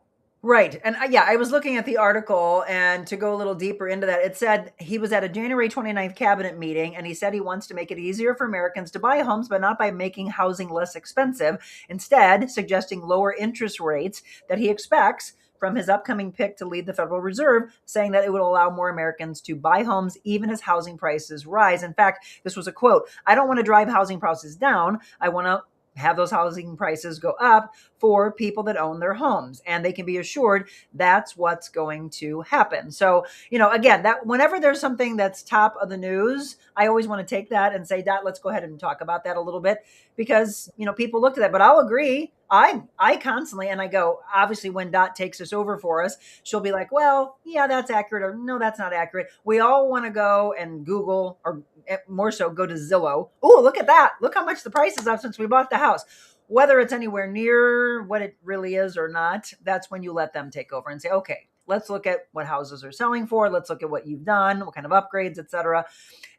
Right. And I was looking at the article and to go a little deeper into that, it said he was at a January 29th cabinet meeting and he said he wants to make it easier for Americans to buy homes, but not by making housing less expensive. Instead, suggesting lower interest rates that he expects from his upcoming pick to lead the Federal Reserve, saying that it would allow more Americans to buy homes even as housing prices rise. In fact, this was a quote, I don't want to drive housing prices down. I want to have those housing prices go up for people that own their homes, and they can be assured that's what's going to happen. So, again, that whenever there's something that's top of the news, I always want to take that and say, Dot, let's go ahead and talk about that a little bit because, people look at that, but I'll agree. I constantly, and I go, obviously when Dot takes this over for us, she'll be like, well, yeah, that's accurate. Or no, that's not accurate. We all want to go and Google or more so go to Zillow. Oh, look at that. Look how much the price is up since we bought the house. Whether it's anywhere near what it really is or not, that's when you let them take over and say, okay, let's look at what houses are selling for. Let's look at what you've done, what kind of upgrades, et cetera,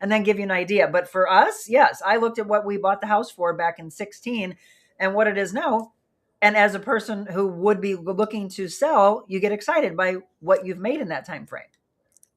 and then give you an idea. But for us, yes, I looked at what we bought the house for back in 2016 and what it is now. And as a person who would be looking to sell, you get excited by what you've made in that time frame.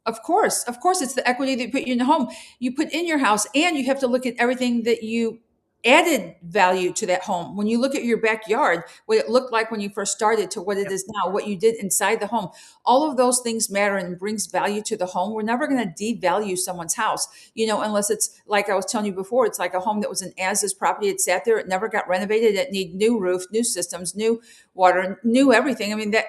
Of course, it's the equity that you put in the home, you put in your house, and you have to look at everything that you added value to that home. When you look at your backyard, what it looked like when you first started to what it is now, what you did inside the home, all of those things matter and brings value to the home. We're never going to devalue someone's house, unless it's like I was telling you before, it's like a home that was an as-is property. It sat there. It never got renovated. It needed new roof, new systems, new water, new everything. I mean, that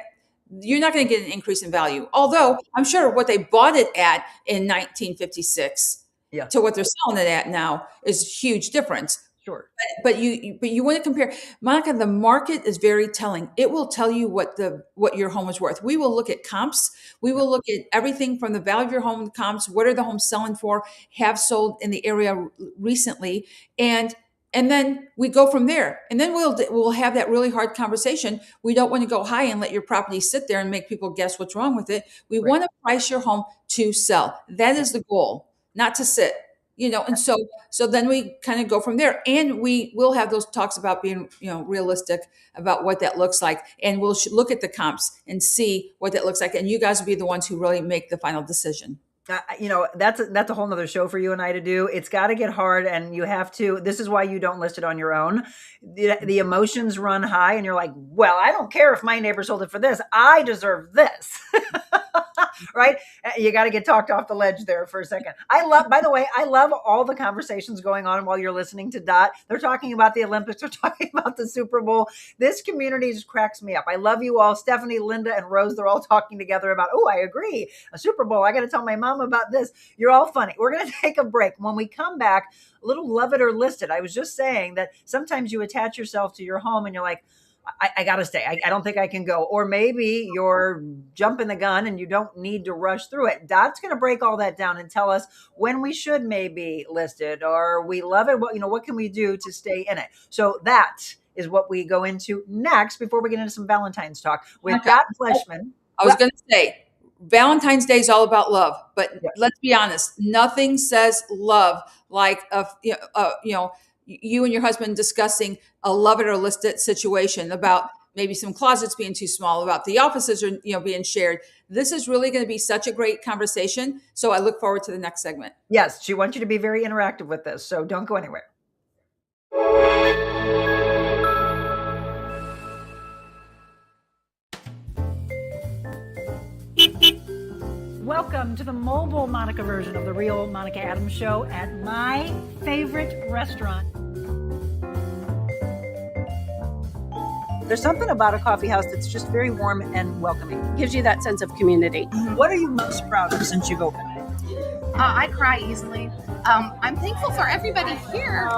you're not going to get an increase in value. Although I'm sure what they bought it at in 1956 to what they're selling it at now is a huge difference. Sure. But you want to compare, Monica, the market is very telling. It will tell you what your home is worth. We will look at comps. We will look at everything from the value of your home comps. What are the homes selling for, have sold in the area recently, and then we go from there. And then we'll have that really hard conversation. We don't want to go high and let your property sit there and make people guess what's wrong with it. We want to price your home to sell. That is the goal, not to sit. And so then we kind of go from there, and we will have those talks about being, realistic about what that looks like. And we'll look at the comps and see what that looks like. And you guys will be the ones who really make the final decision. That's a whole nother show for you and I to do. It's got to get hard, and you have to. This is why you don't list it on your own. The emotions run high, and you're like, well, I don't care if my neighbor sold it for this. I deserve this. Right? You got to get talked off the ledge there for a second. By the way, I love all the conversations going on while you're listening to Dot. They're talking about the Olympics. They're talking about the Super Bowl. This community just cracks me up. I love you all. Stephanie, Linda, and Rose, they're all talking together about, I agree. A Super Bowl. I got to tell my mom about this. You're all funny. We're going to take a break. When we come back, a little love it or list it. I was just saying that sometimes you attach yourself to your home and you're like, I got to stay. I don't think I can go. Or maybe you're jumping the gun and you don't need to rush through it. Dot's going to break all that down and tell us when we should maybe list it, or we love it. What can we do to stay in it? So that is what we go into next before we get into some Valentine's talk with Dot Fleshman. I was going to say, Valentine's Day is all about love, but let's be honest, nothing says love like you and your husband discussing a love it or list it situation about maybe some closets being too small, about the offices are being shared. This is really going to be such a great conversation. So I look forward to the next segment. Yes, she wants you to be very interactive with this, so don't go anywhere. Welcome to the mobile Monica version of the real Monica Adams Show at my favorite restaurant. There's something about a coffee house that's just very warm and welcoming. Gives you that sense of community. Mm-hmm. What are you most proud of since you've opened it? I cry easily. I'm thankful for everybody here.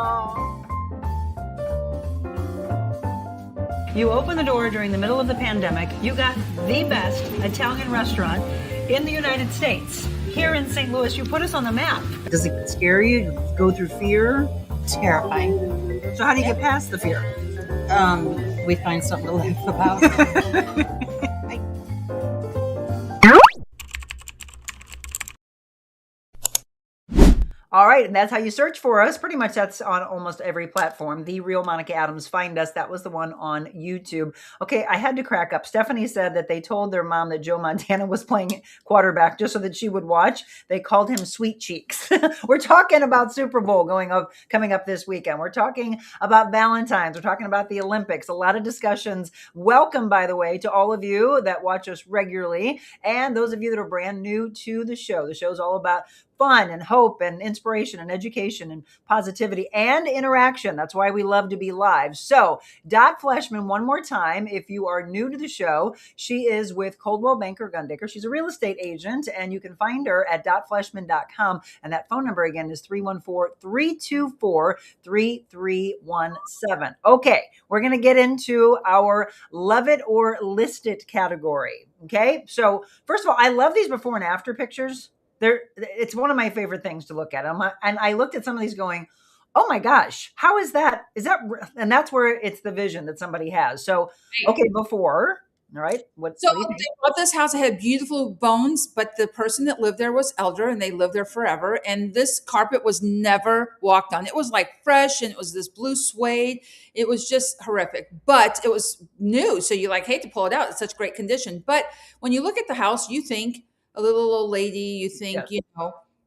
You opened the door during the middle of the pandemic. You got the best Italian restaurant in the United States. Here in St. Louis, you put us on the map. Does it scare you? Do you go through fear? Terrifying. So how do you get past the fear? We find something to laugh about. All right, and that's how you search for us. Pretty much that's on almost every platform. The Real Monica Adams. Find us. That was the one on YouTube. Okay, I had to crack up. Stephanie said that they told their mom that Joe Montana was playing quarterback just so that she would watch. They called him Sweet Cheeks. We're talking about Super Bowl coming up this weekend. We're talking about Valentine's. We're talking about the Olympics. A lot of discussions. Welcome, by the way, to all of you that watch us regularly and those of you that are brand new to the show. The show's all about fun and hope and inspiration and education and positivity and interaction. That's why we love to be live. So Dot Fleshman, one more time, if you are new to the show, she is with Coldwell Banker Gundaker. She's a real estate agent, and you can find her at dotfleshman.com. And that phone number again is 314-324-3317. Okay, we're going to get into our love it or list it category. Okay, so first of all, I love these before and after pictures. It's one of my favorite things to look at. And I looked at some of these going, oh my gosh, how is that? And that's where it's the vision that somebody has. So, okay, before, all right. What do you think? They bought this house. It had beautiful bones, but the person that lived there was elder and they lived there forever. And this carpet was never walked on. It was like fresh, and it was this blue suede. It was just horrific, but it was new. So you hate to pull it out. It's such great condition. But when you look at the house, you think, a little old lady, you think, yes,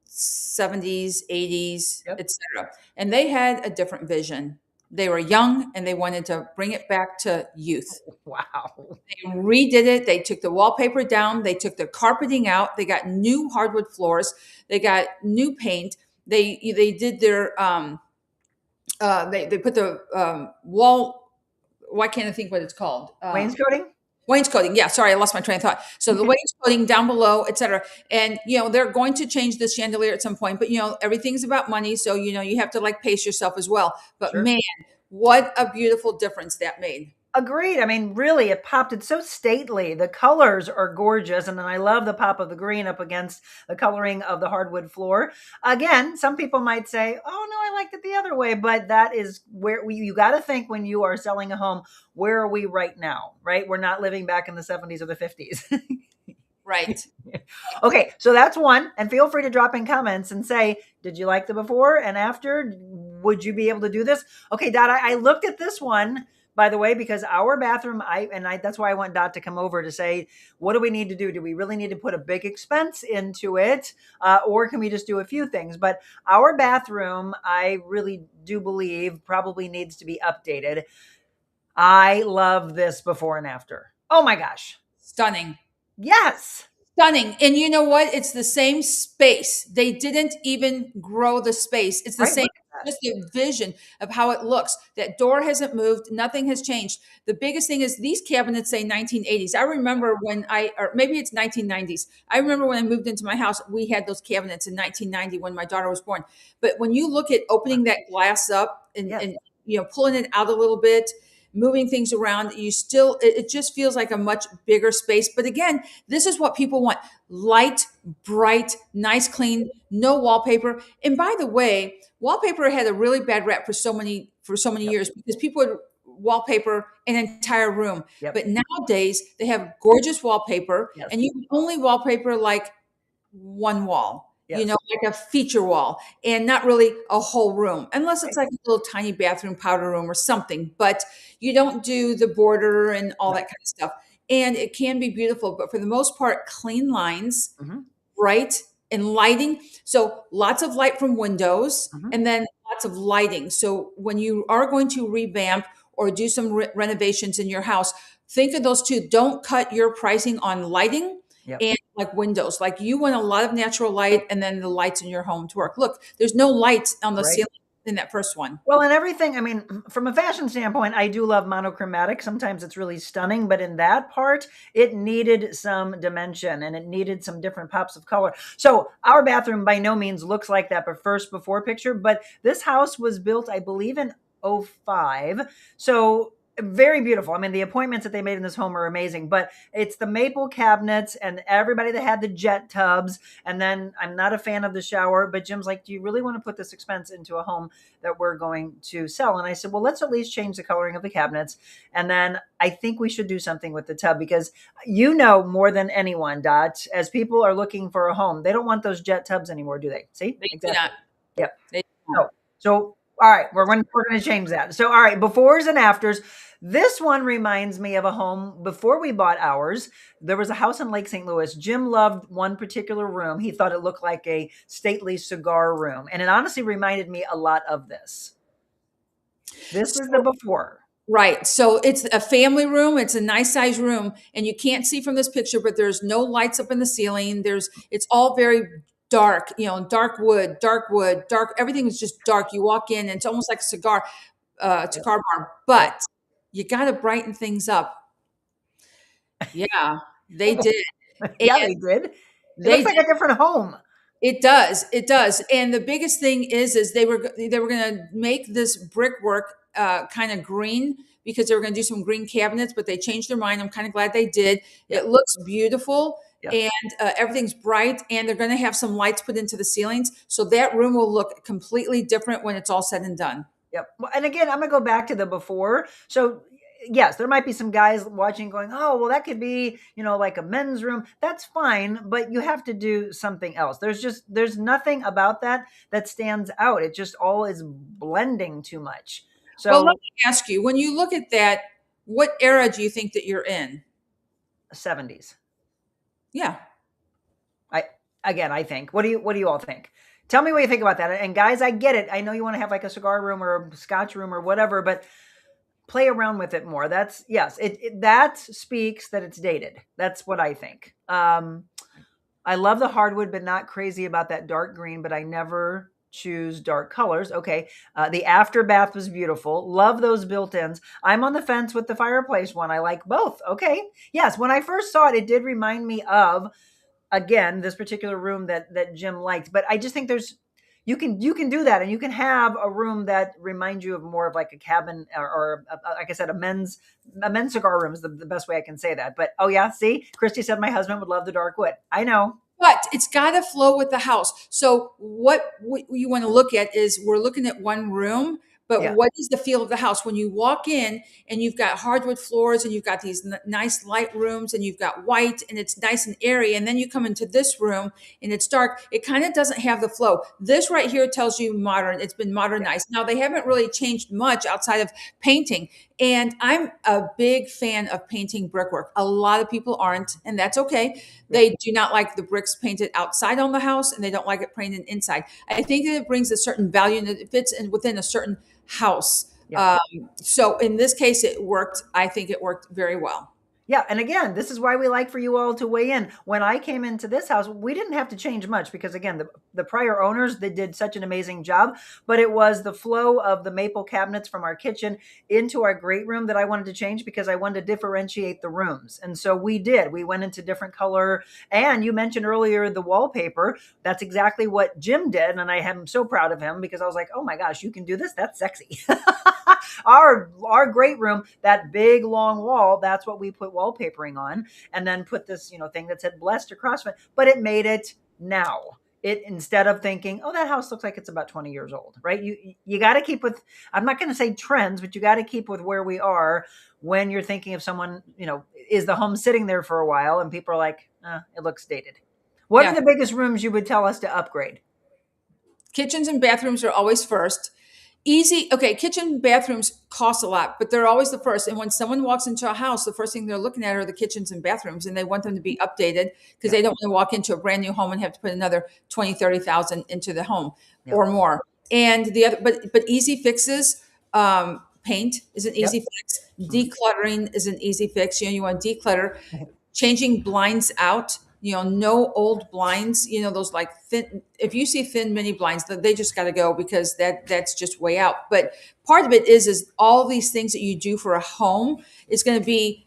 70s, 80s, Yep. etc. And they had a different vision. They were young and they wanted to bring it back to youth. Wow. They redid it. They took the wallpaper down. They took the carpeting out. They got new hardwood floors. They got new paint. They did their they put the wall. Why can't I think what it's called? Wainscoting? Wainscoting. Yeah, sorry, I lost my train of thought. So the wainscoting down below, etc. And they're going to change the chandelier at some point, but everything's about money, so you have to like pace yourself as well. But Sure. man, what a beautiful difference that made. Agreed. I mean, really, it popped. It's so stately. The colors are gorgeous. And then I love the pop of the green up against the coloring of the hardwood floor. Again, some people might say, oh, no, I liked it the other way. But that is where you got to think when you are selling a home, where are we right now, right? We're not living back in the 70s or the 50s. Right. Okay, so that's one. And feel free to drop in comments and say, did you like the before and after? Would you be able to do this? Okay, Dot, I looked at this one, by the way, because our bathroom, that's why I want Dot to come over to say, what do we need to do? Do we really need to put a big expense into it? Or can we just do a few things? But our bathroom, I really do believe probably needs to be updated. I love this before and after. Oh my gosh. Stunning. Yes. Stunning. And you know what? It's the same space. They didn't even grow the space. It's the Right, same, look at that. just the vision of how it looks. That door hasn't moved. Nothing has changed. The biggest thing is these cabinets say 1980s. I remember or maybe it's 1990s. I remember when I moved into my house, we had those cabinets in 1990 when my daughter was born. But when you look at opening that glass up and, Yes. and pulling it out a little bit, moving things around, it just feels like a much bigger space. But again, this is what people want: light, bright, nice, clean, no wallpaper. And by the way, wallpaper had a really bad rap for so many years because people would wallpaper an entire room. Yep. But nowadays they have gorgeous wallpaper, Yes. and you can only wallpaper like one wall. Yes. Like a feature wall, and not really a whole room, unless it's like a little tiny bathroom powder room or something. But you don't do the border and all that kind of stuff. And it can be beautiful, but for the most part, clean lines, Mhm. bright, and lighting. So lots of light from windows, Mhm. and then lots of lighting. So when you are going to revamp or do some renovations in your house, think of those two. Don't cut your pricing on lighting. Yep. And like windows, like you want a lot of natural light, and then the lights in your home to work. Look, there's no lights on the Right. ceiling in that first one. Well, and everything, I mean, from a fashion standpoint, I do love monochromatic. Sometimes it's really stunning, but in that part, it needed some dimension and it needed some different pops of color. So our bathroom by no means looks like that before picture, but this house was built, I believe, in '05. So very beautiful. I mean, the appointments that they made in this home are amazing, but it's the maple cabinets and everybody that had the jet tubs. And then I'm not a fan of the shower, but Jim's like, do you really want to put this expense into a home that we're going to sell? And I said, well, let's at least change the coloring of the cabinets. And then I think we should do something with the tub because more than anyone, Dot, as people are looking for a home, they don't want those jet tubs anymore, do they? See? They do not. Yep. They do not. So all right, we're going to change that. So, all right, befores and afters. This one reminds me of a home before we bought ours. There was a house in Lake St. Louis. Jim loved one particular room. He thought it looked like a stately cigar room. And it honestly reminded me a lot of this. This is the before. Right. So it's a family room. It's a nice size room. And you can't see from this picture, but there's no lights up in the ceiling. It's all very dark, dark wood, dark. Everything is just dark. You walk in and it's almost like a cigar bar, but you got to brighten things up. Yeah, they did. Yeah, they did. It looks like a different home. It does. It does. And the biggest thing is they were going to make this brickwork kind of green because they were going to do some green cabinets, but they changed their mind. I'm kind of glad they did. It looks beautiful. Yeah. And everything's bright, and they're going to have some lights put into the ceilings. So that room will look completely different when it's all said and done. Yep. And again, I'm going to go back to the before. So yes, there might be some guys watching going, oh, well, that could be, like a men's room. That's fine. But you have to do something else. There's nothing about that stands out. It just all is blending too much. So well, let me ask you, when you look at that, what era do you think that you're in? 70s. Yeah. again, I think. What do you all think? Tell me what you think about that. And guys, I get it. I know you want to have like a cigar room or a scotch room or whatever, but play around with it more. That's yes, that speaks that it's dated. That's what I think. I love the hardwood, but not crazy about that dark green, but I never choose dark colors. Okay. The afterbath was beautiful. Love those built-ins. I'm on the fence with the fireplace one. I like both. Okay. Yes. When I first saw it, it did remind me of, again, this particular room that Jim liked, but I just think you can do that, and you can have a room that reminds you of more of like a cabin or like I said, a men's cigar room is the best way I can say that. But oh yeah, see, Christy said my husband would love the dark wood. I know. But it's got to flow with the house. So what you want to look at is we're looking at one room, but Yeah. what is the feel of the house when you walk in and you've got hardwood floors and you've got these nice light rooms and you've got white and it's nice and airy, and then you come into this room and it's dark. It kind of doesn't have the flow. This right here tells you modern. It's been modernized. Now they haven't really changed much outside of painting. And I'm a big fan of painting brickwork. A lot of people aren't, and that's okay. They do not like the bricks painted outside on the house, and they don't like it painted inside. I think that it brings a certain value and it fits in within a certain house. Yeah. So in this case, it worked. I think it worked very well. Yeah. And again, this is why we like for you all to weigh in. When I came into this house, we didn't have to change much because, again, the prior owners, they did such an amazing job. But it was the flow of the maple cabinets from our kitchen into our great room that I wanted to change because I wanted to differentiate the rooms. And so we did. We went into different color. And you mentioned earlier the wallpaper. That's exactly what Jim did. And I am so proud of him because I was like, oh my gosh, you can do this. That's sexy. Our great room, that big long wall, that's what we put wallpapering on, and then put this, thing that said blessed across it, but it made it now. It, instead of thinking, oh, that house looks like it's about 20 years old, right? You got to keep with, I'm not going to say trends, but you got to keep with where we are when you're thinking of someone, is the home sitting there for a while and people are like, it looks dated. What are the biggest rooms you would tell us to upgrade? Kitchens and bathrooms are always first. Easy. Okay. Kitchen bathrooms cost a lot, but they're always the first. And when someone walks into a house, the first thing they're looking at are the kitchens and bathrooms, and they want them to be updated because they don't want to walk into a brand new home and have to put another 20, 30,000 into the home or more. And the other, but easy fixes, paint is an easy fix. Decluttering is an easy fix. You want to declutter, changing blinds out. No old blinds, those like thin, if you see thin mini blinds, they just got to go because that's just way out. But part of it is all these things that you do for a home is going to be,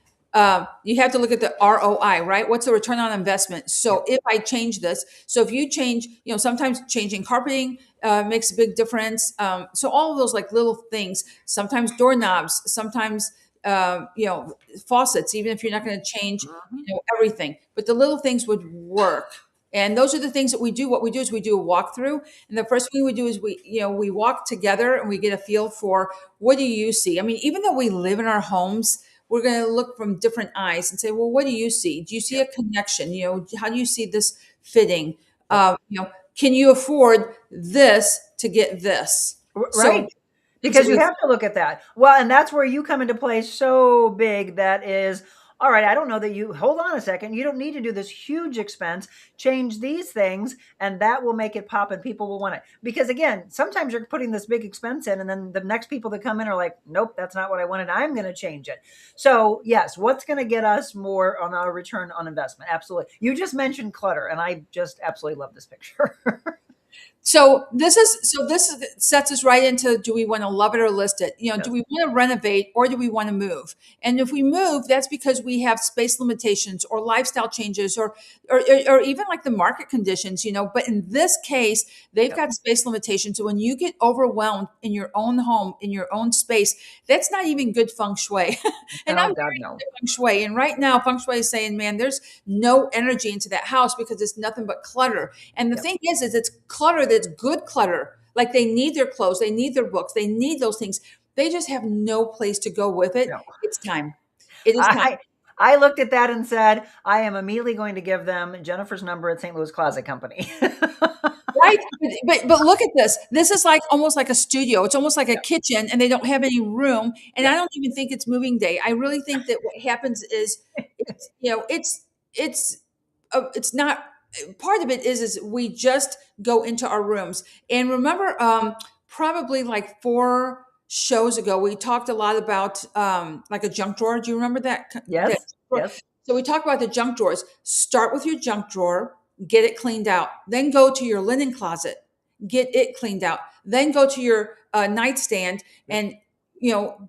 you have to look at the ROI, right? What's the return on investment? So if I change this, so if you change, sometimes changing carpeting makes a big difference. So all of those like little things, sometimes doorknobs, sometimes faucets, even if you're not going to change, everything, but the little things would work. And those are the things that we do. What we do is we do a walkthrough. And the first thing we do is we walk together and we get a feel for, what do you see? I mean, even though we live in our homes, we're going to look from different eyes and say, well, what do you see? Do you see a connection? How do you see this fitting? Can you afford this to get this? Right. Because you have to look at that. Well, and that's where you come into play so big. That is, all right, I don't know that you, hold on a second. You don't need to do this huge expense. Change these things, and that will make it pop, and people will want it. Because again, sometimes you're putting this big expense in, and then the next people that come in are like, nope, that's not what I wanted. I'm going to change it. So yes, what's going to get us more on our return on investment? Absolutely. You just mentioned clutter, and I just absolutely love this picture. So this sets us right into, do we want to love it or list it? Do we want to renovate or do we want to move? And if we move, that's because we have space limitations or lifestyle changes or even like the market conditions, but in this case, they've got space limitations. So when you get overwhelmed in your own home, in your own space, that's not even good feng shui. And I'm very into feng shui. And right now feng shui is saying, man, there's no energy into that house because it's nothing but clutter. And the thing is it's clutter that's good clutter. Like they need their clothes, they need their books, they need those things. They just have no place to go with it. No. It's time. It is time. I looked at that and said, I am immediately going to give them Jennifer's number at St. Louis Closet Company. Right. But look at this. This is like almost like a studio. It's almost like a kitchen, and they don't have any room. And I don't even think it's moving day. I really think that what happens is, it's not part of it is we just go into our rooms. And remember, probably like 4 shows ago, we talked a lot about like a junk drawer. Do you remember that? Yes. Drawer? Yes. So we talked about the junk drawers. Start with your junk drawer, get it cleaned out. Then go to your linen closet, get it cleaned out. Then go to your nightstand and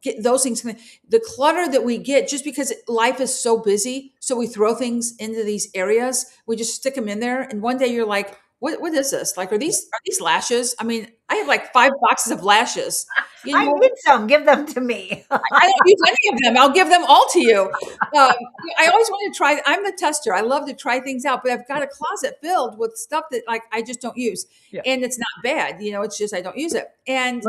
get those things clean. The clutter that we get just because life is so busy, so we throw things into these areas, we just stick them in there, and one day you're like, what is this? Like, are these lashes? I mean, I have like 5 boxes of lashes. I need some. Give them to me. I don't use any of them. I'll give them all to you. I always want to try. I'm the tester. I love to try things out, but I've got a closet filled with stuff that like I just don't use, and it's not bad. It's just I don't use it. And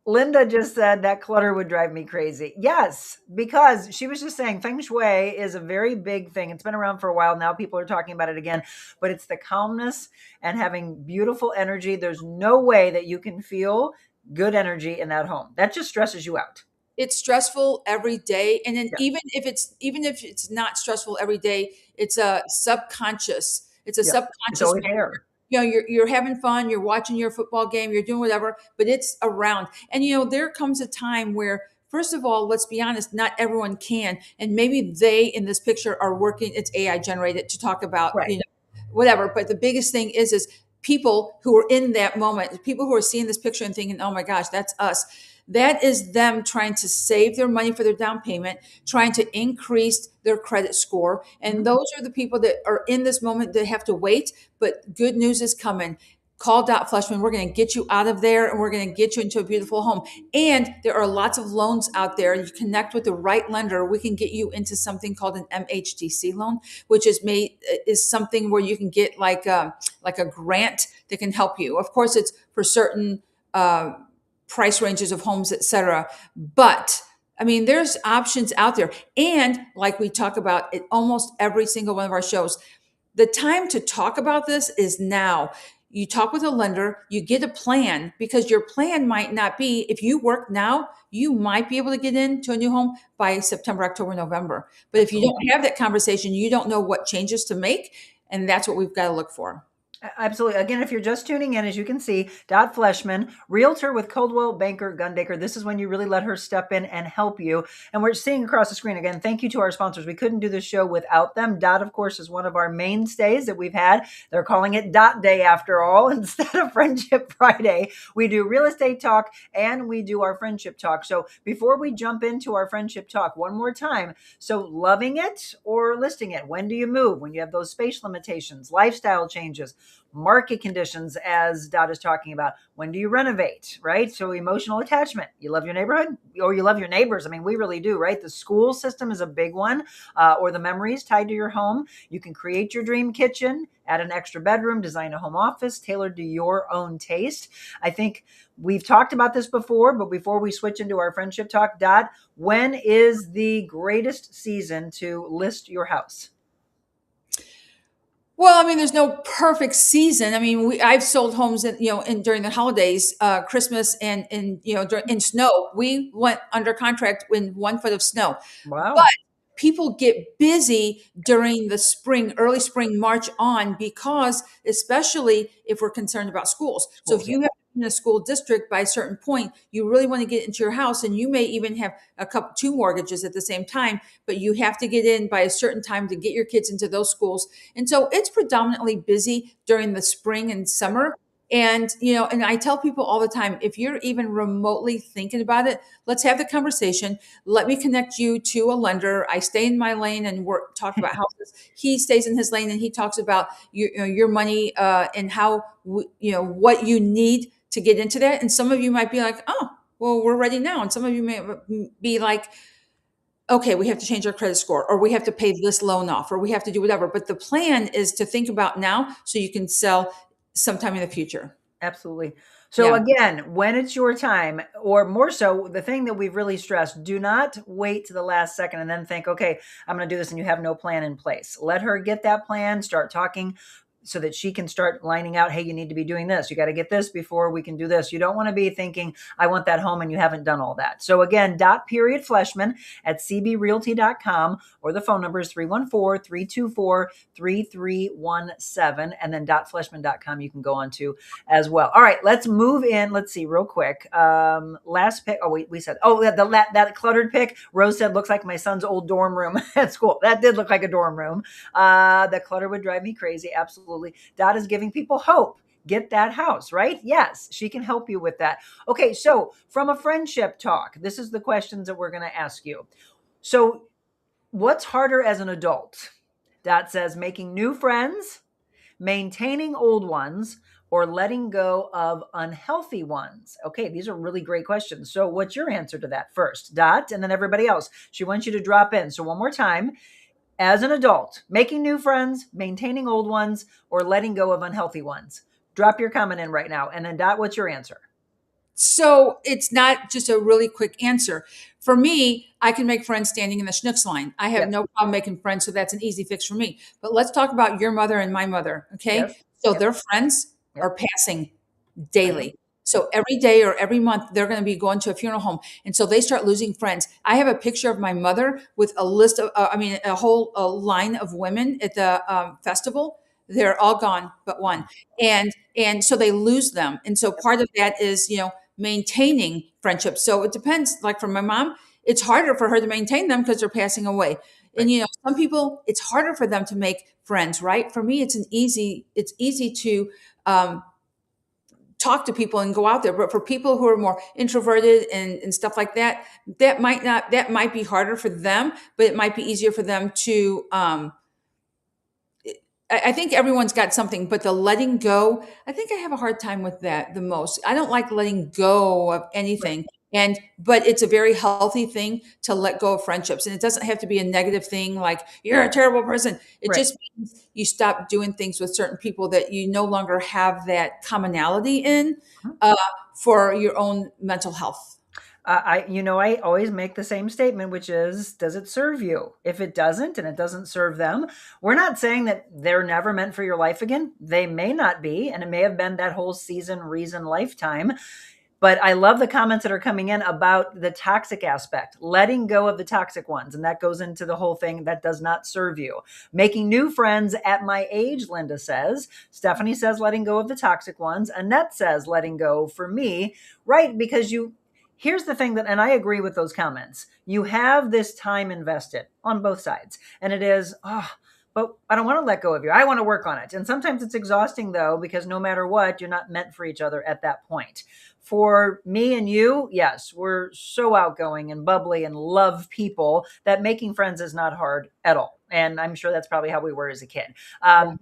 Linda just said that clutter would drive me crazy. Yes, because she was just saying feng shui is a very big thing. It's been around for a while now. People are talking about it again, but it's the calmness and having beautiful energy. There's no way that you can feel good energy in that home. That just stresses you out. It's stressful every day. And then even if it's not stressful every day, it's a subconscious. It's a subconscious. It's always there. You're having fun, you're watching your football game, you're doing whatever, but it's around. And there comes a time where, first of all, let's be honest, not everyone can. And maybe they in this picture are working, it's AI generated to talk about, whatever. But the biggest thing is people who are in that moment, people who are seeing this picture and thinking, oh my gosh, that's us. That is them trying to save their money for their down payment, trying to increase their credit score. And those are the people that are in this moment that have to wait. But good news is coming. Call Dot Fleshman. We're going to get you out of there and we're going to get you into a beautiful home. And there are lots of loans out there. You connect with the right lender. We can get you into something called an MHDC loan, which is something where you can get like a grant that can help you. Of course, it's for certain price ranges of homes, et cetera. But I mean, there's options out there. And like we talk about at almost every single one of our shows, the time to talk about this is now. You talk with a lender, you get a plan, because your plan might not be, if you work now, you might be able to get into a new home by September, October, November. But if you don't have that conversation, you don't know what changes to make. And that's what we've got to look for. Absolutely. Again, if you're just tuning in, as you can see, Dot Fleshman, realtor with Coldwell Banker Gundaker. This is when you really let her step in and help you. And we're seeing across the screen again, thank you to our sponsors. We couldn't do this show without them. Dot, of course, is one of our mainstays that we've had. They're calling it Dot Day after all. Instead of Friendship Friday, we do real estate talk and we do our friendship talk. So before we jump into our friendship talk, one more time. So loving it or listing it? When do you move? When you have those space limitations, lifestyle changes, market conditions, as Dot is talking about. When do you renovate, right? So emotional attachment. You love your neighborhood or you love your neighbors. I mean, we really do, right? The school system is a big one, or the memories tied to your home. You can create your dream kitchen, add an extra bedroom, design a home office tailored to your own taste. I think we've talked about this before, but before we switch into our friendship talk, Dot, when is the greatest season to list your house? Well, I mean, there's no perfect season. I mean, I've sold homes, during the holidays, Christmas, and in snow. We went under contract in 1 foot of snow. Wow! But people get busy during the spring, early spring, March on, because especially if we're concerned about schools. So if you have in a school district by a certain point, you really want to get into your house, and you may even have two mortgages at the same time, but you have to get in by a certain time to get your kids into those schools. And so it's predominantly busy during the spring and summer. And, and I tell people all the time, if you're even remotely thinking about it, let's have the conversation. Let me connect you to a lender. I stay in my lane and talk about houses. He stays in his lane and he talks about your money and how, what you need to get into that. And some of you might be like, oh, well, we're ready now. And some of you may be like, okay, we have to change our credit score, or we have to pay this loan off, or we have to do whatever. But the plan is to think about now so you can sell sometime in the future. Absolutely. So again, when it's your time, or more so, the thing that we've really stressed, do not wait to the last second and then think, okay, I'm going to do this, and you have no plan in place. Let her get that plan, start talking. so that she can start lining out, hey, you need to be doing this. You got to get this before we can do this. You don't want to be thinking, I want that home, and you haven't done all that. So again, Fleshman at cbrealty.com, or the phone number is 314-324-3317. And then .fleshman.com you can go on to as well. All right, let's move in. Let's see real quick. Last pick. Oh, we said, that cluttered pick. Rose said, looks like my son's old dorm room at school. That did look like a dorm room. The clutter would drive me crazy. Absolutely. Dot is giving people hope. Get that house, right? Yes, she can help you with that. Okay, so from a friendship talk, this is the questions that we're going to ask you. So what's harder as an adult? Dot says making new friends, maintaining old ones, or letting go of unhealthy ones? Okay, these are really great questions. So what's your answer to that first? Dot, and then everybody else. She wants you to drop in. So one more time. As an adult, making new friends, maintaining old ones, or letting go of unhealthy ones? Drop your comment in right now. And then Dot, what's your answer? So it's not just a really quick answer. For me, I can make friends standing in the Schnucks line. I have no problem making friends, so that's an easy fix for me. But let's talk about your mother and my mother, okay? Yes. So their friends are passing daily. So every day or every month, they're going to be going to a funeral home. And so they start losing friends. I have a picture of my mother with a list of, a whole line of women at the festival. They're all gone but one. And so they lose them. And so part of that is, maintaining friendships. So it depends. Like for my mom, it's harder for her to maintain them because they're passing away. And some people, it's harder for them to make friends, right? For me, it's easy to talk to people and go out there. But for people who are more introverted and stuff like that, that might be harder for them, but it might be easier for them to, I think everyone's got something, but the letting go, I think I have a hard time with that the most. I don't like letting go of anything. But it's a very healthy thing to let go of friendships. And it doesn't have to be a negative thing like you're a terrible person. It just means you stop doing things with certain people that you no longer have that commonality in for your own mental health. I always make the same statement, which is, does it serve you? If it doesn't, and it doesn't serve them, we're not saying that they're never meant for your life again. They may not be, and it may have been that whole season, reason, lifetime. But I love the comments that are coming in about the toxic aspect, letting go of the toxic ones. And that goes into the whole thing that does not serve you. Making new friends at my age, Linda says. Stephanie says letting go of the toxic ones. Annette says letting go for me, right? Because here's the thing and I agree with those comments. You have this time invested on both sides. And it is, but I don't want to let go of you. I want to work on it. And sometimes it's exhausting though, because no matter what, you're not meant for each other at that point. For me and you, yes, we're so outgoing and bubbly and love people that making friends is not hard at all. And I'm sure that's probably how we were as a kid.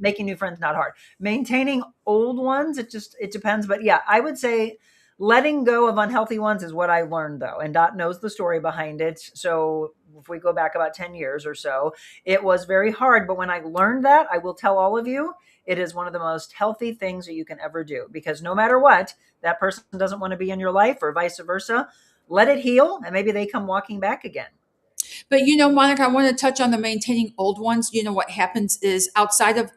Making new friends, not hard. Maintaining old ones, it depends. But yeah, I would say letting go of unhealthy ones is what I learned though. And Dot knows the story behind it. So if we go back about 10 years or so, it was very hard. But when I learned that, I will tell all of you, it is one of the most healthy things that you can ever do, because no matter what, that person doesn't want to be in your life or vice versa. Let it heal, and maybe they come walking back again. But Monica, I want to touch on the maintaining old ones. What happens is, outside of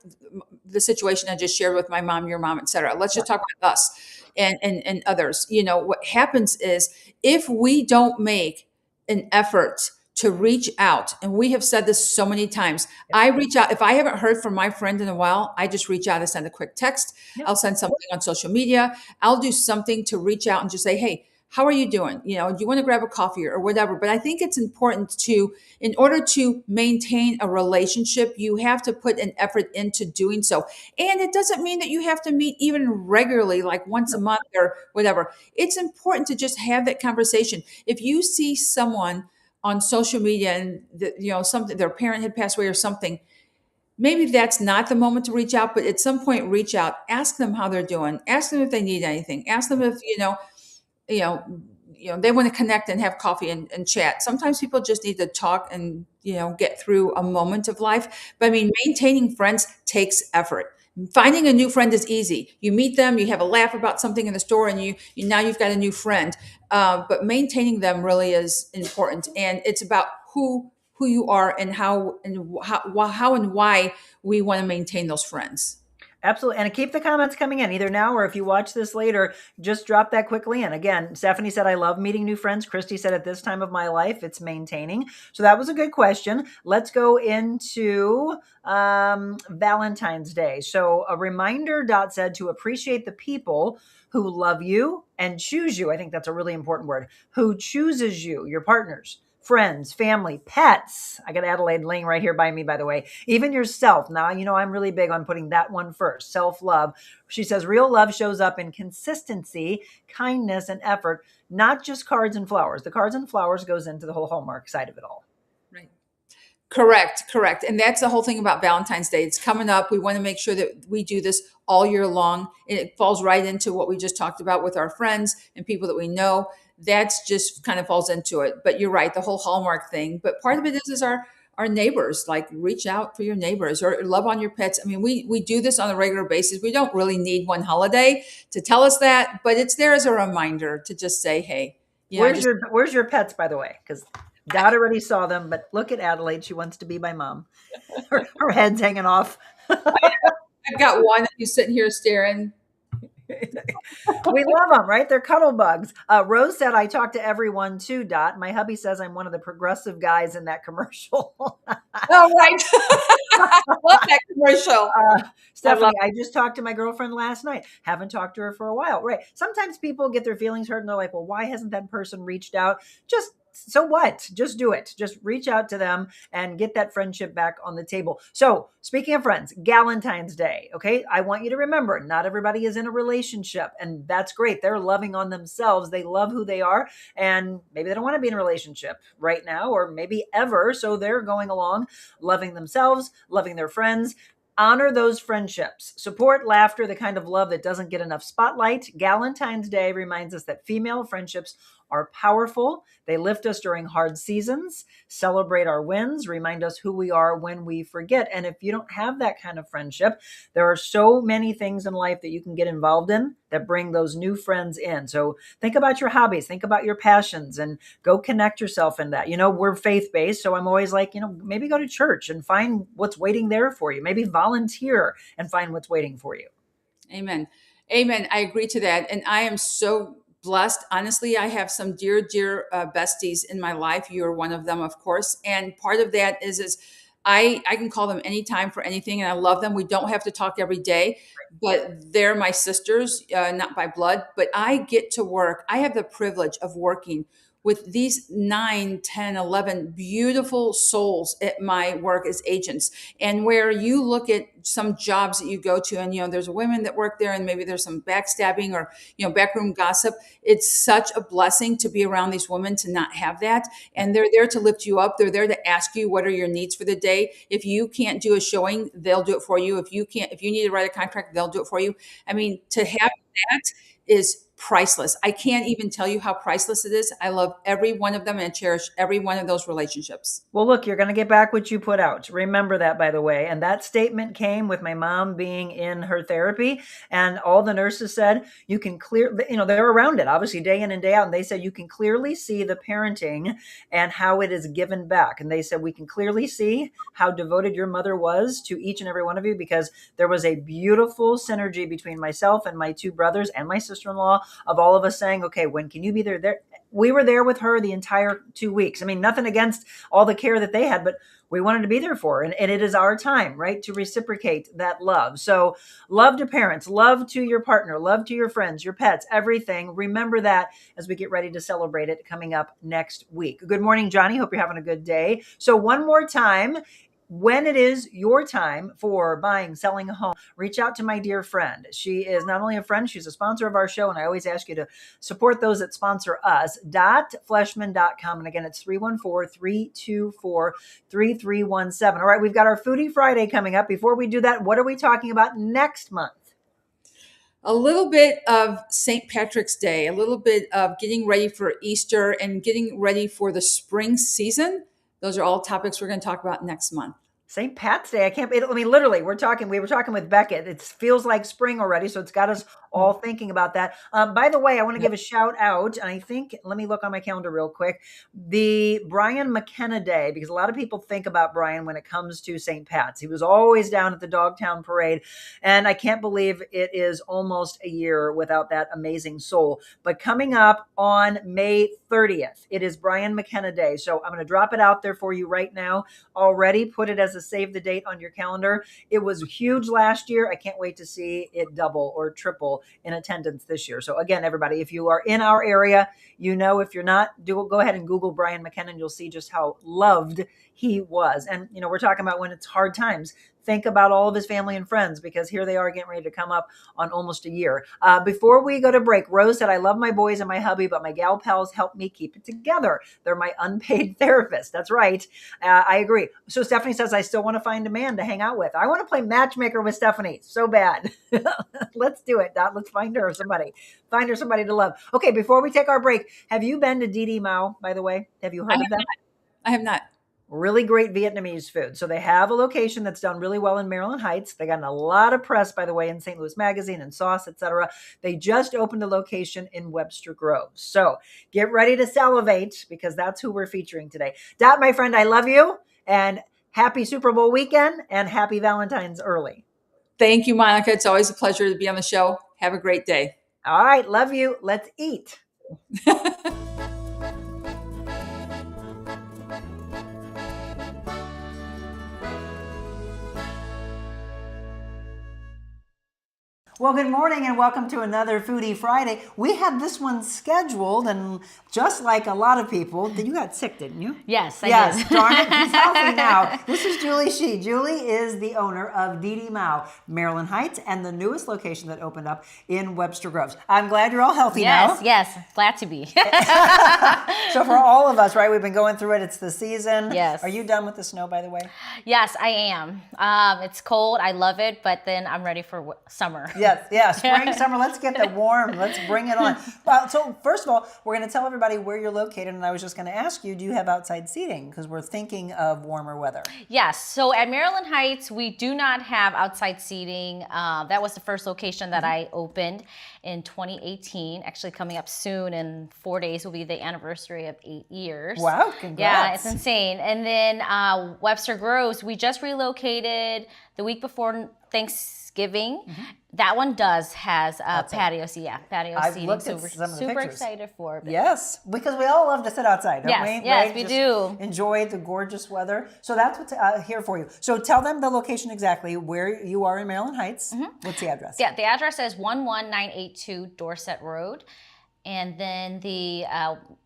the situation I just shared with my mom, your mom, et cetera, let's just talk about us and others. What happens is, if we don't make an effort to reach out, and we have said this so many times, I reach out. If I haven't heard from my friend in a while, I just reach out and send a quick text. I'll send something on social media. I'll do something to reach out and just say, hey, how are you doing? Do you want to grab a coffee or whatever? But I think it's important in order to maintain a relationship, you have to put an effort into doing so. And it doesn't mean that you have to meet even regularly, like once a month or whatever. It's important to just have that conversation. If you see someone on social media and something, their parent had passed away or something, maybe that's not the moment to reach out, but at some point reach out, ask them how they're doing, ask them if they need anything, ask them if, they want to connect and have coffee and chat. Sometimes people just need to talk and, get through a moment of life. But maintaining friends takes effort. Finding a new friend is easy. You meet them, you have a laugh about something in the store, and now you've got a new friend. But maintaining them really is important, and it's about who you are and how and why we want to maintain those friends. Absolutely. And keep the comments coming in either now or if you watch this later, just drop that quickly in. Again, Stephanie said, I love meeting new friends. Christy said, at this time of my life, it's maintaining. So that was a good question. Let's go into Valentine's Day. So a reminder, Dot said, to appreciate the people who love you and choose you. I think that's a really important word. Who chooses you, your partners, friends, family, pets. I got Adelaide laying right here by me, by the way. Even yourself. Now, I'm really big on putting that one first. Self-love. She says real love shows up in consistency, kindness, and effort, not just cards and flowers. The cards and flowers goes into the whole Hallmark side of it all. Right. Correct. And that's the whole thing about Valentine's Day. It's coming up. We want to make sure that we do this all year long. And it falls right into what we just talked about with our friends and people that we know. That's just kind of falls into it. But you're right, the whole Hallmark thing. But part of it is our neighbors, like reach out for your neighbors or love on your pets. I mean, we do this on a regular basis. We don't really need one holiday to tell us that, but it's there as a reminder to just say, hey, where's your pets, by the way? Because Dot already saw them, but look at Adelaide. She wants to be my mom. Her head's hanging off. I've got one who's sitting here staring. We love them, right? They're cuddle bugs. Rose said, I talk to everyone too, Dot. My hubby says I'm one of the progressive guys in that commercial. Oh, right. I love that commercial. Stephanie, I just talked to my girlfriend last night. Haven't talked to her for a while. Right. Sometimes people get their feelings hurt and they're like, well, why hasn't that person reached out? So what? Just do it. Just reach out to them and get that friendship back on the table. So speaking of friends, Galentine's Day. Okay. I want you to remember, not everybody is in a relationship, and that's great. They're loving on themselves. They love who they are, and maybe they don't want to be in a relationship right now or maybe ever. So they're going along, loving themselves, loving their friends. Honor those friendships. Support laughter, the kind of love that doesn't get enough spotlight. Galentine's Day reminds us that female friendships are powerful. They lift us during hard seasons, celebrate our wins, remind us who we are when we forget. And if you don't have that kind of friendship, there are so many things in life that you can get involved in that bring those new friends in. So think about your hobbies, think about your passions, and go connect yourself in that. We're faith-based, so I'm always like, maybe go to church and find what's waiting there for you. Maybe volunteer and find what's waiting for you. Amen. I agree to that. And I am so blessed. Honestly, I have some dear besties in my life. You're one of them, of course. And part of that is I can call them anytime for anything, and I love them. We don't have to talk every day, but they're my sisters, not by blood. But I get to work. I have the privilege of working with these 9, 10, 11 beautiful souls at my work as agents. And where you look at some jobs that you go to and, there's women that work there and maybe there's some backstabbing or, backroom gossip. It's such a blessing to be around these women to not have that. And they're there to lift you up. They're there to ask you, what are your needs for the day? If you can't do a showing, they'll do it for you. If you need to write a contract, they'll do it for you. I mean, to have that is priceless. I can't even tell you how priceless it is. I love every one of them and cherish every one of those relationships. Well, look, you're going to get back what you put out. Remember that, by the way. And that statement came with my mom being in her therapy, and all the nurses said, you can they're around it, obviously, day in and day out. And they said, you can clearly see the parenting and how it is given back. And they said, we can clearly see how devoted your mother was to each and every one of you, because there was a beautiful synergy between myself and my 2 brothers and my sister-in-law of all of us saying, okay, when can you be there? We were there with her the entire 2 weeks. I mean, nothing against all the care that they had, but we wanted to be there for her. And it is our time, right, to reciprocate that love. So love to parents, love to your partner, love to your friends, your pets, everything. Remember that as we get ready to celebrate it coming up next week. Good morning, Johnny. Hope you're having a good day. So one more time, when it is your time for buying, selling a home, reach out to my dear friend. She is not only a friend, she's a sponsor of our show. And I always ask you to support those that sponsor us. Dotfleshman.com. And again, it's 314-324-3317. All right, we've got our Foodie Friday coming up. Before we do that, what are we talking about next month? A little bit of St. Patrick's Day, a little bit of getting ready for Easter and getting ready for the spring season. Those are all topics we're going to talk about next month. St. Pat's Day. I mean, literally, we were talking with Beckett. It feels like spring already. So it's got us all thinking about that. By the way, I want to give a shout out. And I think, let me look on my calendar real quick. The Brian McKenna Day, because a lot of people think about Brian when it comes to St. Pat's. He was always down at the Dogtown Parade. And I can't believe it is almost a year without that amazing soul. But coming up on May 30th, it is Brian McKenna Day. So I'm going to drop it out there for you right now already. Put it as a save the date on your calendar. It was huge last year. I can't wait to see it double or triple in attendance this year. So again, everybody, if you are in our area, if you're not, go ahead and Google Brian McKenna. You'll see just how loved he was. And, we're talking about when it's hard times. Think about all of his family and friends, because here they are getting ready to come up on almost a year. Before we go to break, Rose said, I love my boys and my hubby, but my gal pals help me keep it together. They're my unpaid therapist. That's right. I agree. So Stephanie says, I still want to find a man to hang out with. I want to play matchmaker with Stephanie so bad. Let's do it, Dot. Let's find her somebody. Find her somebody to love. Okay, before we take our break, have you been to Didi Mao, by the way? Have you heard of that? I have not. Really great Vietnamese food. So they have a location that's done really well in Maryland Heights. They got a lot of press, by the way, in St. Louis Magazine and Sauce, etc. They just opened a location in Webster Groves. So get ready to salivate, because that's who we're featuring today. Dot, my friend, I love you, and happy Super Bowl weekend, and happy Valentine's early. Thank you, Monica. It's always a pleasure to be on the show. Have a great day. All right. Love you. Let's eat. Well, good morning and welcome to another Foodie Friday. We had this one scheduled, and just like a lot of people, you got sick, didn't you? Yes, I did. Darn it, he's healthy now. This is Julie Shih. Julie is the owner of Didi Mao, Maryland Heights, and the newest location that opened up in Webster Groves. I'm glad you're all healthy now. Yes, glad to be. So for all of us, right, we've been going through it. It's the season. Yes. Are you done with the snow, by the way? Yes, I am. It's cold. I love it, but then I'm ready for summer. Yeah, spring, summer, let's get the warm. Let's bring it on. So first of all, we're going to tell everybody where you're located, and I was just going to ask you, do you have outside seating? Because we're thinking of warmer weather. Yes, so at Maryland Heights, we do not have outside seating. That was the first location that I opened in 2018. Actually, coming up soon in 4 days will be the anniversary of 8 years. Wow, congrats. Yeah, it's insane. And then Webster Groves, we just relocated the week before Thanksgiving. That one has patio seating. I've looked so at we're some of the super pictures. Excited for it. Yes, because we all love to sit outside, don't we? Yes, right? we Just do. Enjoy the gorgeous weather. So that's what's here for you. So tell them the location exactly where you are in Maryland Heights. What's the address? Yeah, the address is 11982 Dorset Road. And then the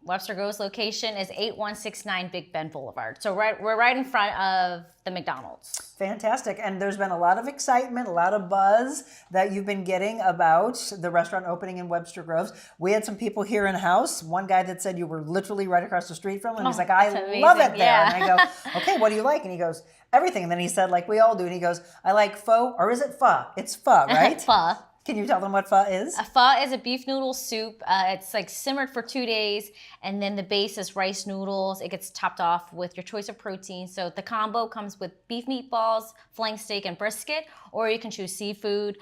Webster Groves location is 8169 Big Bend Boulevard. So we're right in front of the McDonald's. Fantastic. And there's been a lot of excitement, a lot of buzz that you've been getting about the restaurant opening in Webster Groves. We had some people here in house. One guy that said you were literally right across the street from him. And he's like, I love it there. Yeah. And I go, okay, what do you like? And he goes, everything. And then he said, like we all do. And he goes, I like pho, or is it pho? It's pho, right? Pho. Can you tell them what pho is? A pho is a beef noodle soup. It's like simmered for 2 days, and then the base is rice noodles. It gets topped off with your choice of protein. So the combo comes with beef meatballs, flank steak, and brisket, or you can choose seafood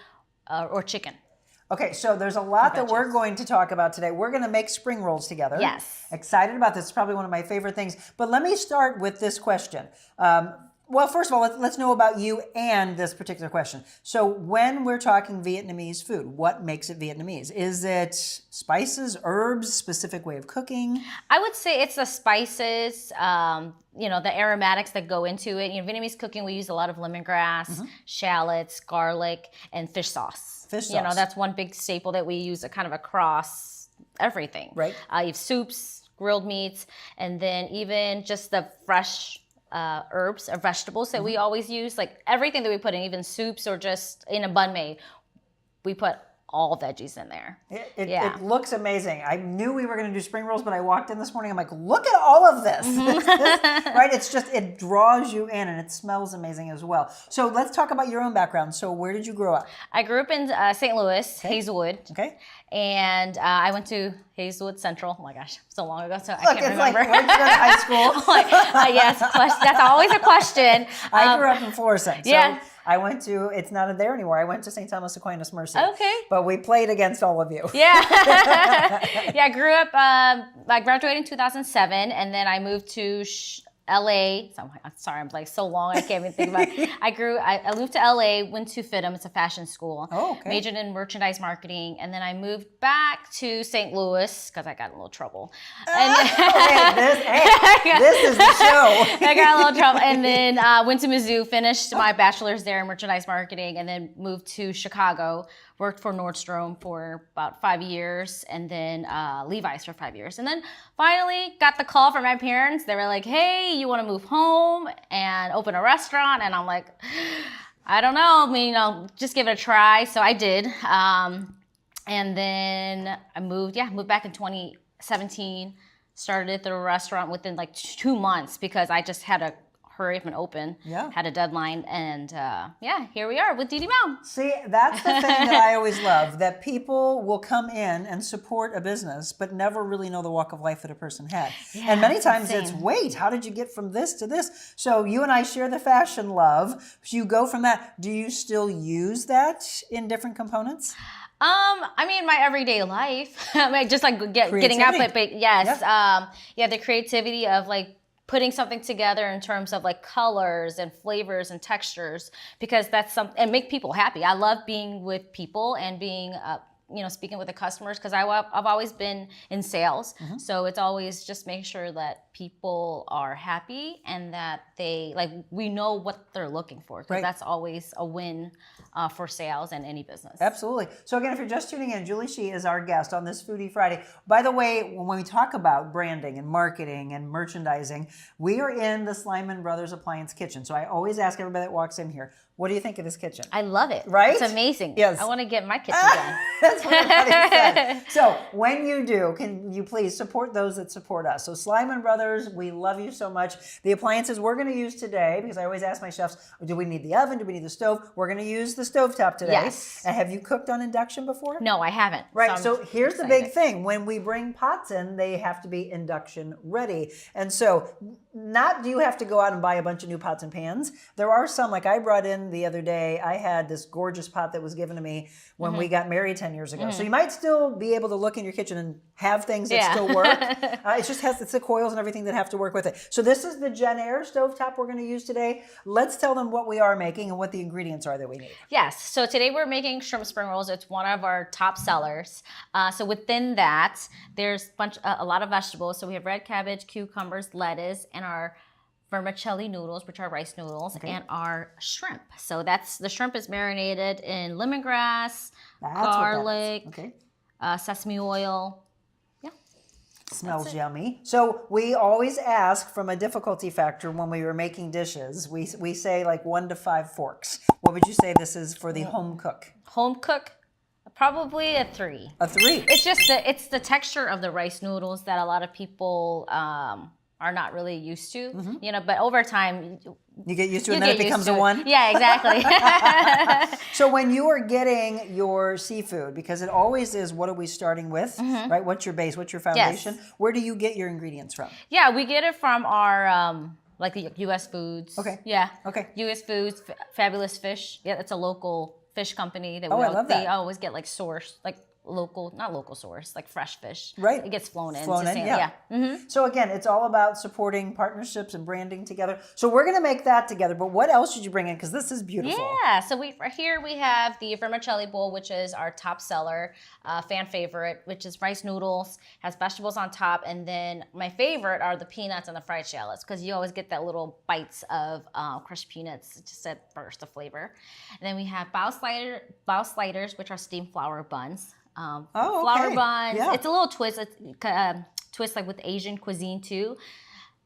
or chicken. Okay, so there's a lot that we're going to talk about today. We're going to make spring rolls together. Yes. Excited about this. It's probably one of my favorite things. But let me start with this question. Well, first of all, let's know about you and this particular question. So when we're talking Vietnamese food, what makes it Vietnamese? Is it spices, herbs, specific way of cooking? I would say it's the spices, the aromatics that go into it. Vietnamese cooking, we use a lot of lemongrass, shallots, garlic, and fish sauce. Fish sauce. That's one big staple that we use kind of across everything. Right. You have soups, grilled meats, and then even just the fresh herbs or vegetables that we always use, like everything that we put in, even soups or just in a banh mi, we put all veggies in there. It looks amazing. I knew we were going to do spring rolls, but I walked in this morning. I'm like, look at all of this. Right? It's just, it draws you in and it smells amazing as well. So let's talk about your own background. So where did you grow up? I grew up in St. Louis, Hazelwood. Okay. And I went to Hazelwood Central. Oh my gosh, so long ago, so I Look, can't it's remember. like, where'd you go to high school? Yes, that's always a question. I grew up in Florissant. So yeah. I went to, it's not there anymore. I went to St. Thomas Aquinas Mercy. Okay. But we played against all of you. Yeah. Yeah, I grew up, I graduated in 2007, and then I moved to LA. So I'm sorry, I'm like so long, I can't even think about it. I moved to LA, went to FITM, it's a fashion school. Oh, okay. Majored in merchandise marketing, and then I moved back to St. Louis because I got in a little trouble. This is the show. I got a little trouble, and then went to Mizzou, finished my bachelor's there in merchandise marketing, and then moved to Chicago. Worked for Nordstrom for about 5 years, and then Levi's for 5 years. And then finally got the call from my parents. They were like, hey, you want to move home and open a restaurant? And I'm like, I don't know. I mean, just give it a try. So I did. And then I moved back in 2017. Started the restaurant within like 2 months because I just had to hurry up and open. Yeah. Had a deadline, and here we are with Dee Dee Mao. See, that's the thing that I always love, that people will come in and support a business, but never really know the walk of life that a person had. Yeah, and many times insane. it's, wait, how did you get from this to this? So you and I share the fashion love. So you go from that. Do you still use that in different components? I mean, my everyday life, I mean, just like getting up, but yes, the creativity of like putting something together in terms of like colors and flavors and textures, because that's something, and make people happy. I love being with people and being, speaking with the customers, because I've always been in sales. Mm-hmm. So it's always just make sure that people are happy and that we know what they're looking for, because that's always a win for sales and any business. Absolutely. So again, if you're just tuning in, Julie Shih is our guest on this Foodie Friday. By the way, when we talk about branding and marketing and merchandising, we are in the Slyman Brothers Appliance Kitchen. So I always ask everybody that walks in here, what do you think of this kitchen? I love it. Right? It's amazing. Yes. I want to get my kitchen done. That's what everybody said. So when you do, can you please support those that support us? So Slyman Brothers, we love you so much. The appliances we're going to use today, because I always ask my chefs, do we need the oven? Do we need the stove? We're going to use the stovetop today. Yes. And have you cooked on induction before? No, I haven't. Right. So here's the big thing. When we bring pots in, they have to be induction ready. And so not do you have to go out and buy a bunch of new pots and pans. There are some, like I brought in the other day, I had this gorgeous pot that was given to me when we got married 10 years ago. So you might still be able to look in your kitchen and have things that still work. It just has the coils and everything that have to work with it. So this is the Jen Air stovetop we're going to use today. Let's tell them what we are making and what the ingredients are that we need. Yes. So today we're making shrimp spring rolls. It's one of our top sellers. So within that, there's a lot of vegetables. So we have red cabbage, cucumbers, lettuce, and our vermicelli noodles, which are rice noodles, and our shrimp. So the shrimp is marinated in lemongrass, garlic, sesame oil. Yeah. Smells yummy. So we always ask from a difficulty factor when we were making dishes. We say like 1 to 5 forks. What would you say this is for the home cook? Home cook? Probably a 3. A 3? It's just it's the texture of the rice noodles that a lot of people are not really used to, but over time, you get used to it and then it becomes a 1? Yeah, exactly. So when you are getting your seafood, because it always is, what are we starting with, right? What's your base? What's your foundation? Yes. Where do you get your ingredients from? Yeah, we get it from our, like the U.S. Foods. Okay. Yeah. Okay. U.S. Foods, Fabulous Fish. Yeah, it's a local fish company that I love that. They always get like source, like not local source, like fresh fish. Right. It gets flown in. Yeah. So again, it's all about supporting partnerships and branding together. So we're going to make that together, but what else did you bring in? Because this is beautiful. Yeah. So here we have the vermicelli bowl, which is our top seller, fan favorite, which is rice noodles, has vegetables on top. And then my favorite are the peanuts and the fried shallots, because you always get that little bites of crushed peanuts, just that burst of flavor. And then we have bao sliders, which are steamed flour buns. Flour buns. Yeah. It's a little twist. It's twist like with Asian cuisine too,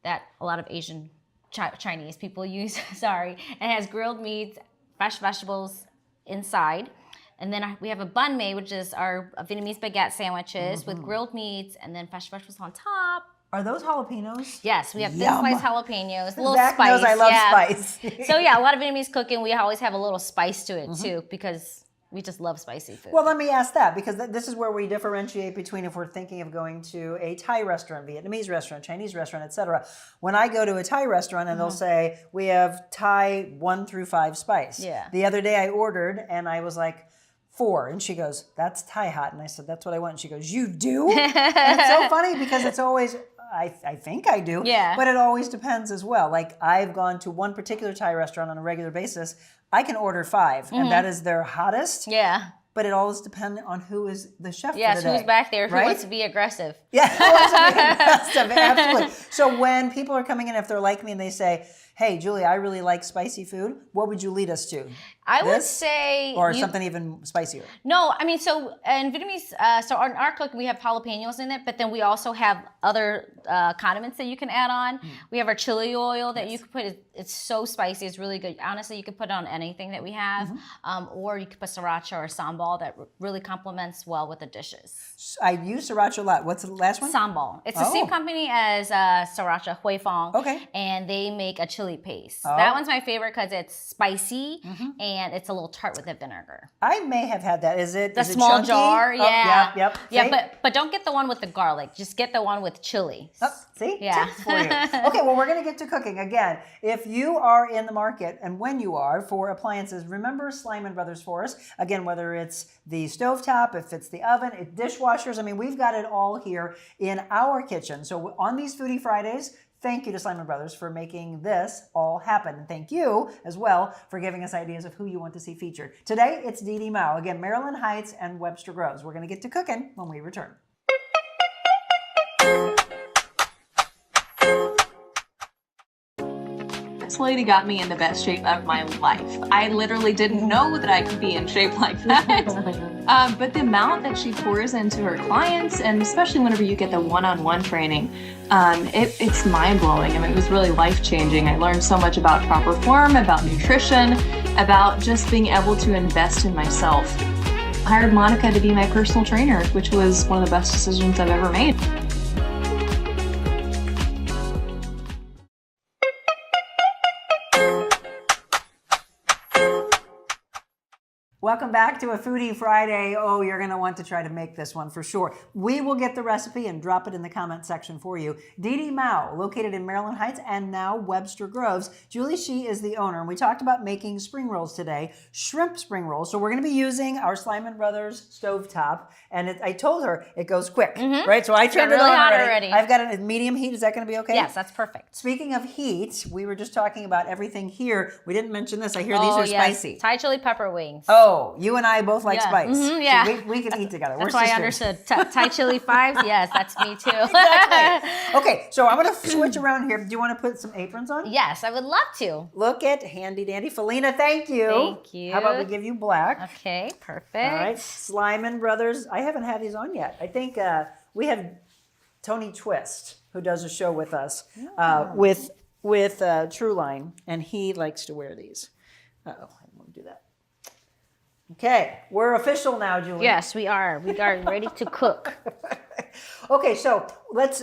that a lot of Asian Chinese people use. Sorry. And it has grilled meats, fresh vegetables inside. And then we have a banh mi, which is our Vietnamese baguette sandwiches with grilled meats and then fresh vegetables on top. Are those jalapenos? Yes, we have thin Yum. sliced jalapenos, a little Zach spice. knows I love spice. So yeah, a lot of Vietnamese cooking, we always have a little spice to it too because we just love spicy food. Well, let me ask that, because this is where we differentiate between if we're thinking of going to a Thai restaurant, Vietnamese restaurant, Chinese restaurant, etc. When I go to a Thai restaurant and they'll say, we have Thai 1 through 5 spice. Yeah. The other day I ordered and I was like, 4. And she goes, that's Thai hot. And I said, that's what I want. And she goes, you do? And it's so funny because it's always, I think I do. Yeah. But it always depends as well. Like I've gone to one particular Thai restaurant on a regular basis. I can order 5 and that is their hottest. Yeah. But it always depends on who is the chef for the Yes, day. who's back there, who right? wants to be aggressive. Yeah, who wants to be aggressive, absolutely. So when people are coming in, if they're like me and they say, hey, Julie, I really like spicy food, what would you lead us to? I would say... Or something even spicier? No, I mean, so in Vietnamese, so in our cooking, we have jalapenos in it, but then we also have other condiments that you can add on. We have our chili oil that you can put. It's so spicy. It's really good. Honestly, you can put it on anything that we have, or you can put sriracha or sambal that really complements well with the dishes. I use sriracha a lot. What's the last one? Sambal. It's the same company as sriracha, Hui Fong. Okay. And they make a chili paste. That one's my favorite because it's spicy and it's a little tart with the vinegar. I may have had that. Is it the is small it chunky? jar? Yeah. Yep. Yeah, but don't get the one with the garlic. Just get the one with chili. See? Yeah. Tips for you. Okay, well, we're going to get to cooking. Again, if you are in the market and when you are for appliances, remember Slyman Brothers for us. Again, whether it's the stovetop, if it's the oven, dishwashers. I mean, we've got it all here in our kitchen. So on these Foodie Fridays, thank you to Slyman Brothers for making this all happen. And thank you as well for giving us ideas of who you want to see featured. Today, it's Dee Dee Mao. Again, Maryland Heights and Webster Groves. We're going to get to cooking when we return. This lady got me in the best shape of my life. I literally didn't know that I could be in shape like that. But the amount that she pours into her clients, and especially whenever you get the one-on-one training, it's mind-blowing. I mean, it was really life-changing. I learned so much about proper form, about nutrition, about just being able to invest in myself. I hired Monica to be my personal trainer, which was one of the best decisions I've ever made. Welcome back to a Foodie Friday. Oh, you're going to want to try to make this one for sure. We will get the recipe and drop it in the comment section for you. Dee Dee Mao, located in Maryland Heights and now Webster Groves. Julie Shih is the owner, and we talked about making spring rolls today, shrimp spring rolls. So we're going to be using our Slyman Brothers stovetop, and I told her it goes quick, right? So I turned it really on hot already. I've got it at medium heat. Is that going to be okay? Yes, that's perfect. Speaking of heat, we were just talking about everything here. We didn't mention this. I hear these are spicy. Thai chili pepper wings. Oh, you and I both like spice. Yeah. So we can eat together. That's We're why sisters. I understood. Thai chili 5s? Yes, that's me too. Exactly. Okay, so I'm going to switch around here. Do you want to put some aprons on? Yes, I would love to. Look at handy dandy. Felina, thank you. Thank you. How about we give you black? Okay, perfect. All right. Slyman Brothers. I haven't had these on yet. I think we have Tony Twist, who does a show with us with Trueline, and he likes to wear these. Uh-oh, I didn't want to do that. Okay, we're official now, Julie. Yes, we are. We are ready to cook. Okay, so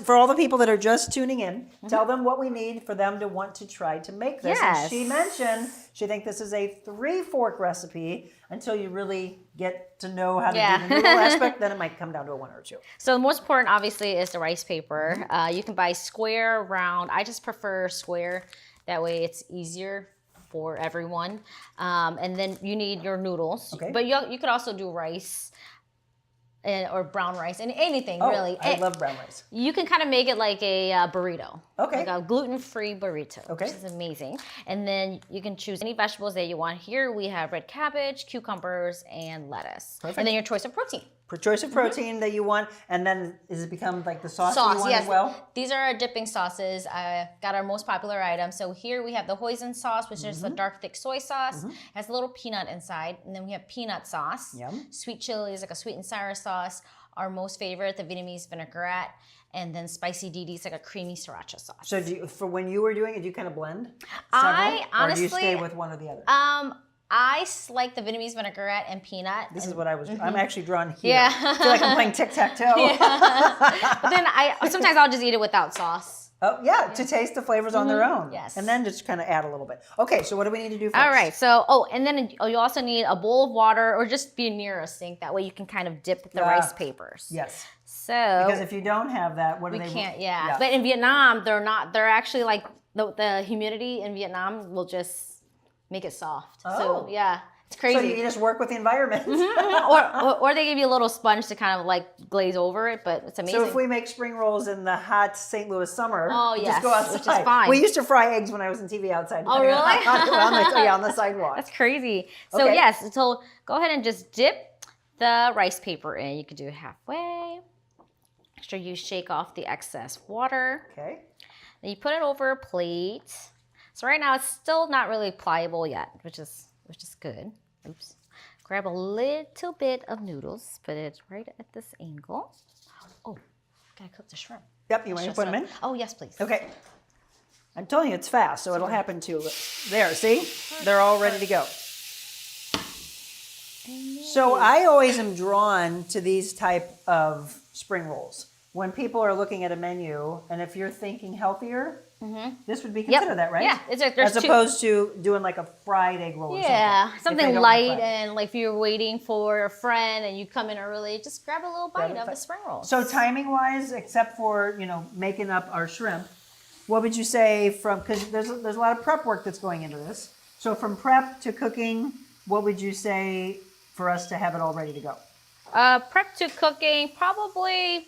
for all the people that are just tuning in, tell them what we need for them to want to try to make this. Yes. And she mentioned she thinks this is a 3-fork recipe until you really get to know how to do the noodle aspect. Then it might come down to a 1 or 2. So the most important, obviously, is the rice paper. You can buy square, round. I just prefer square. That way it's easier for everyone. And then you need your noodles. Okay. But you could also do rice or brown rice and anything really. I love brown rice. You can kind of make it like a burrito. Okay. Like a gluten-free burrito, okay. Which is amazing. And then you can choose any vegetables that you want. Here we have red cabbage, cucumbers, and lettuce. Perfect. And then your choice of protein. Choice of protein that you want, and then does it become like the sauce that you want as well? These are our dipping sauces. Got our most popular items. So here we have the hoisin sauce, which is the dark, thick soy sauce. It has a little peanut inside. And then we have peanut sauce. Yum. Sweet chili is like a sweet and sour sauce. Our most favorite, the Vietnamese vinaigrette. And then spicy DD is like a creamy sriracha sauce. So for when you were doing it, do you kind of blend? I honestly, or do you stay with one or the other? I like the Vietnamese vinaigrette and peanut. This is what I was. I'm actually drawn here. Yeah. I feel like I'm playing tic-tac-toe. Yeah. But then sometimes I'll just eat it without sauce. Oh, yeah, to taste the flavors on their own. Yes. And then just kind of add a little bit. Okay, so what do we need to do first? All right, so, and then you also need a bowl of water or just be near a sink. That way you can kind of dip the rice papers. Yes. So. Because if you don't have that, what do they? We can't, yeah. But in Vietnam, they're actually like, the humidity in Vietnam will just make it soft. Oh. So, yeah. It's crazy. So you just work with the environment. or they give you a little sponge to kind of like glaze over it, but it's amazing. So if we make spring rolls in the hot St. Louis summer, yes, just go outside. which is fine. We used to fry eggs when I was in TV outside. Oh, really? On the sidewalk. That's crazy. So yes, so go ahead and just dip the rice paper in. You can do it halfway. Make sure you shake off the excess water. Okay. Then you put it over a plate. So right now it's still not really pliable yet, which is good. Oops. Grab a little bit of noodles, put it right at this angle. Oh, gotta cook the shrimp. Yep, you want to put them in? Oh, yes, please. Okay. I'm telling you, it's fast, so it'll happen too. There, see? They're all ready to go. So I always am drawn to these type of spring rolls. When people are looking at a menu, and if you're thinking healthier, this would be considered that, right? Yeah, as opposed to doing like a fried egg roll or something light, and like if you're waiting for a friend and you come in early, just grab a little bite of the spring roll. So timing-wise, except for, making up our shrimp, what would you say because there's a lot of prep work that's going into this. So from prep to cooking, what would you say for us to have it all ready to go? Prep to cooking, probably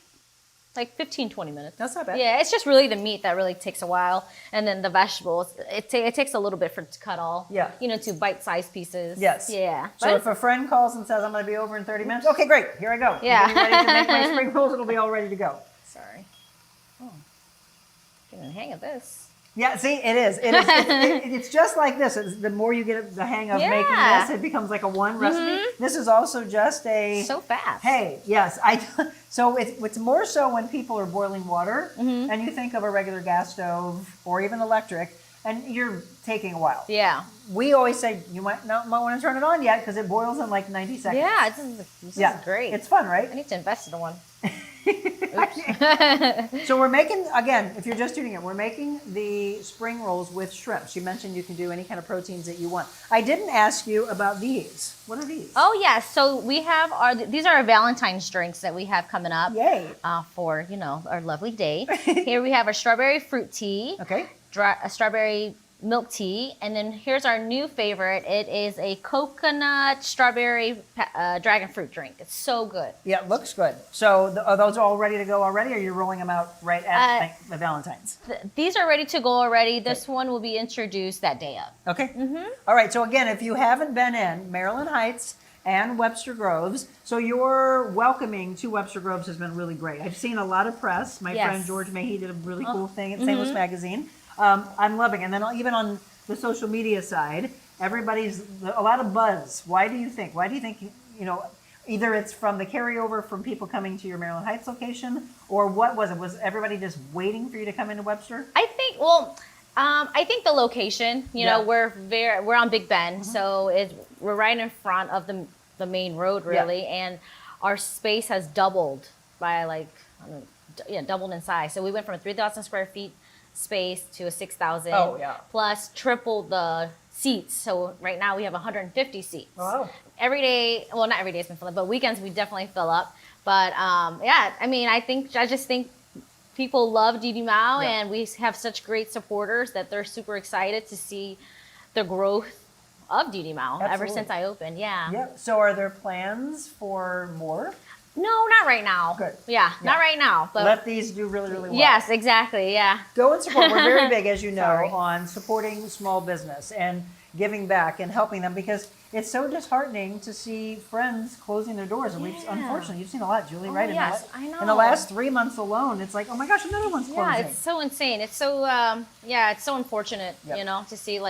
like 15, 20 minutes. That's not bad. Yeah, it's just really the meat that really takes a while. And then the vegetables, it takes a little bit for it to cut all. Yeah. To bite-sized pieces. Yes. Yeah. So if a friend calls and says, I'm going to be over in 30 minutes, okay, great, here I go. Yeah. I'm getting ready to make my spring rolls, it'll be all ready to go. Sorry. Oh, getting the hang of this. Yeah, see, it is. It's just like this. The more you get the hang of making this, it becomes like a one recipe. This is also just so fast. Hey, yes, so it's more so when people are boiling water and you think of a regular gas stove or even electric, and you're taking a while. Yeah. We always say you might want to turn it on yet because it boils in like 90 seconds. Yeah, this is great. It's fun, right? I need to invest in one. So we're making, again, if you're just tuning in, we're making the spring rolls with shrimps. You mentioned you can do any kind of proteins that you want. I didn't ask you about these. What are these? Oh, yes. So we have these are our Valentine's drinks that we have coming up. Yay. For, our lovely day. Here we have our strawberry fruit tea. Okay. A strawberry milk tea, and then here's our new favorite. It is a coconut strawberry dragon fruit drink. It's so good. Yeah, it looks good. So are those all ready to go already, or are you rolling them out right at the Valentine's? These are ready to go already. This one will be introduced that day of. Okay. All right, so again, if you haven't been in Maryland Heights and Webster Groves, so your welcoming to Webster Groves has been really great. I've seen a lot of press. My friend George Mahey did a really cool thing at St. Louis Magazine. I'm loving it. And then even on the social media side, everybody's a lot of buzz. Why do you think, either it's from the carryover from people coming to your Maryland Heights location, or what was it? Was everybody just waiting for you to come into Webster? I think the location, we're on Big Bend, so we're right in front of the main road really, and our space has doubled by doubled in size. So we went from a 3,000 square feet space to a 6,000, plus triple the seats. So right now we have 150 seats. Wow. Every day, well, not every day it's been filled up, but weekends we definitely fill up. But I just think people love Didi Mao, and we have such great supporters that they're super excited to see the growth of Didi Mao ever since I opened. Yeah. Yeah. So are there plans for more? No, not right now. Good. Yeah, not right now. But let these do really, really well. Yes, exactly. Yeah. Go and support. We're very big, as you know, on supporting small business and giving back and helping them, because it's so disheartening to see friends closing their doors. And unfortunately, you've seen a lot, Julie, right? Yes, I know. In the last 3 months alone, it's like, oh my gosh, another one's closing. Yeah, it's so insane. It's so, it's so unfortunate, to see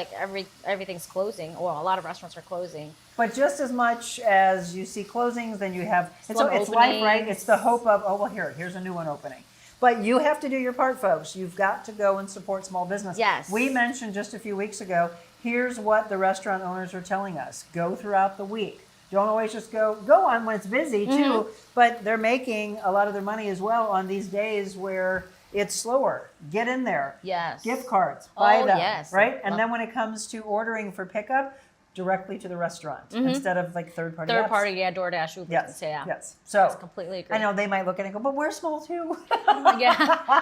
everything's closing, or a lot of restaurants are closing. But just as much as you see closings, then you have, it's life, right? It's the hope of, here's a new one opening. But you have to do your part, folks. You've got to go and support small business. Yes. We mentioned just a few weeks ago, here's what the restaurant owners are telling us. Go throughout the week. Don't always just go on when it's busy too, but they're making a lot of their money as well on these days where it's slower. Get in there. Yes. Gift cards. Buy them. Yes. Right? And then when it comes to ordering for pickup, directly to the restaurant instead of like third-party apps. Third-party, DoorDash, Uber. Yes. Yeah. Yes. So I completely agree. I know they might look at it and go, but we're small too. Yeah.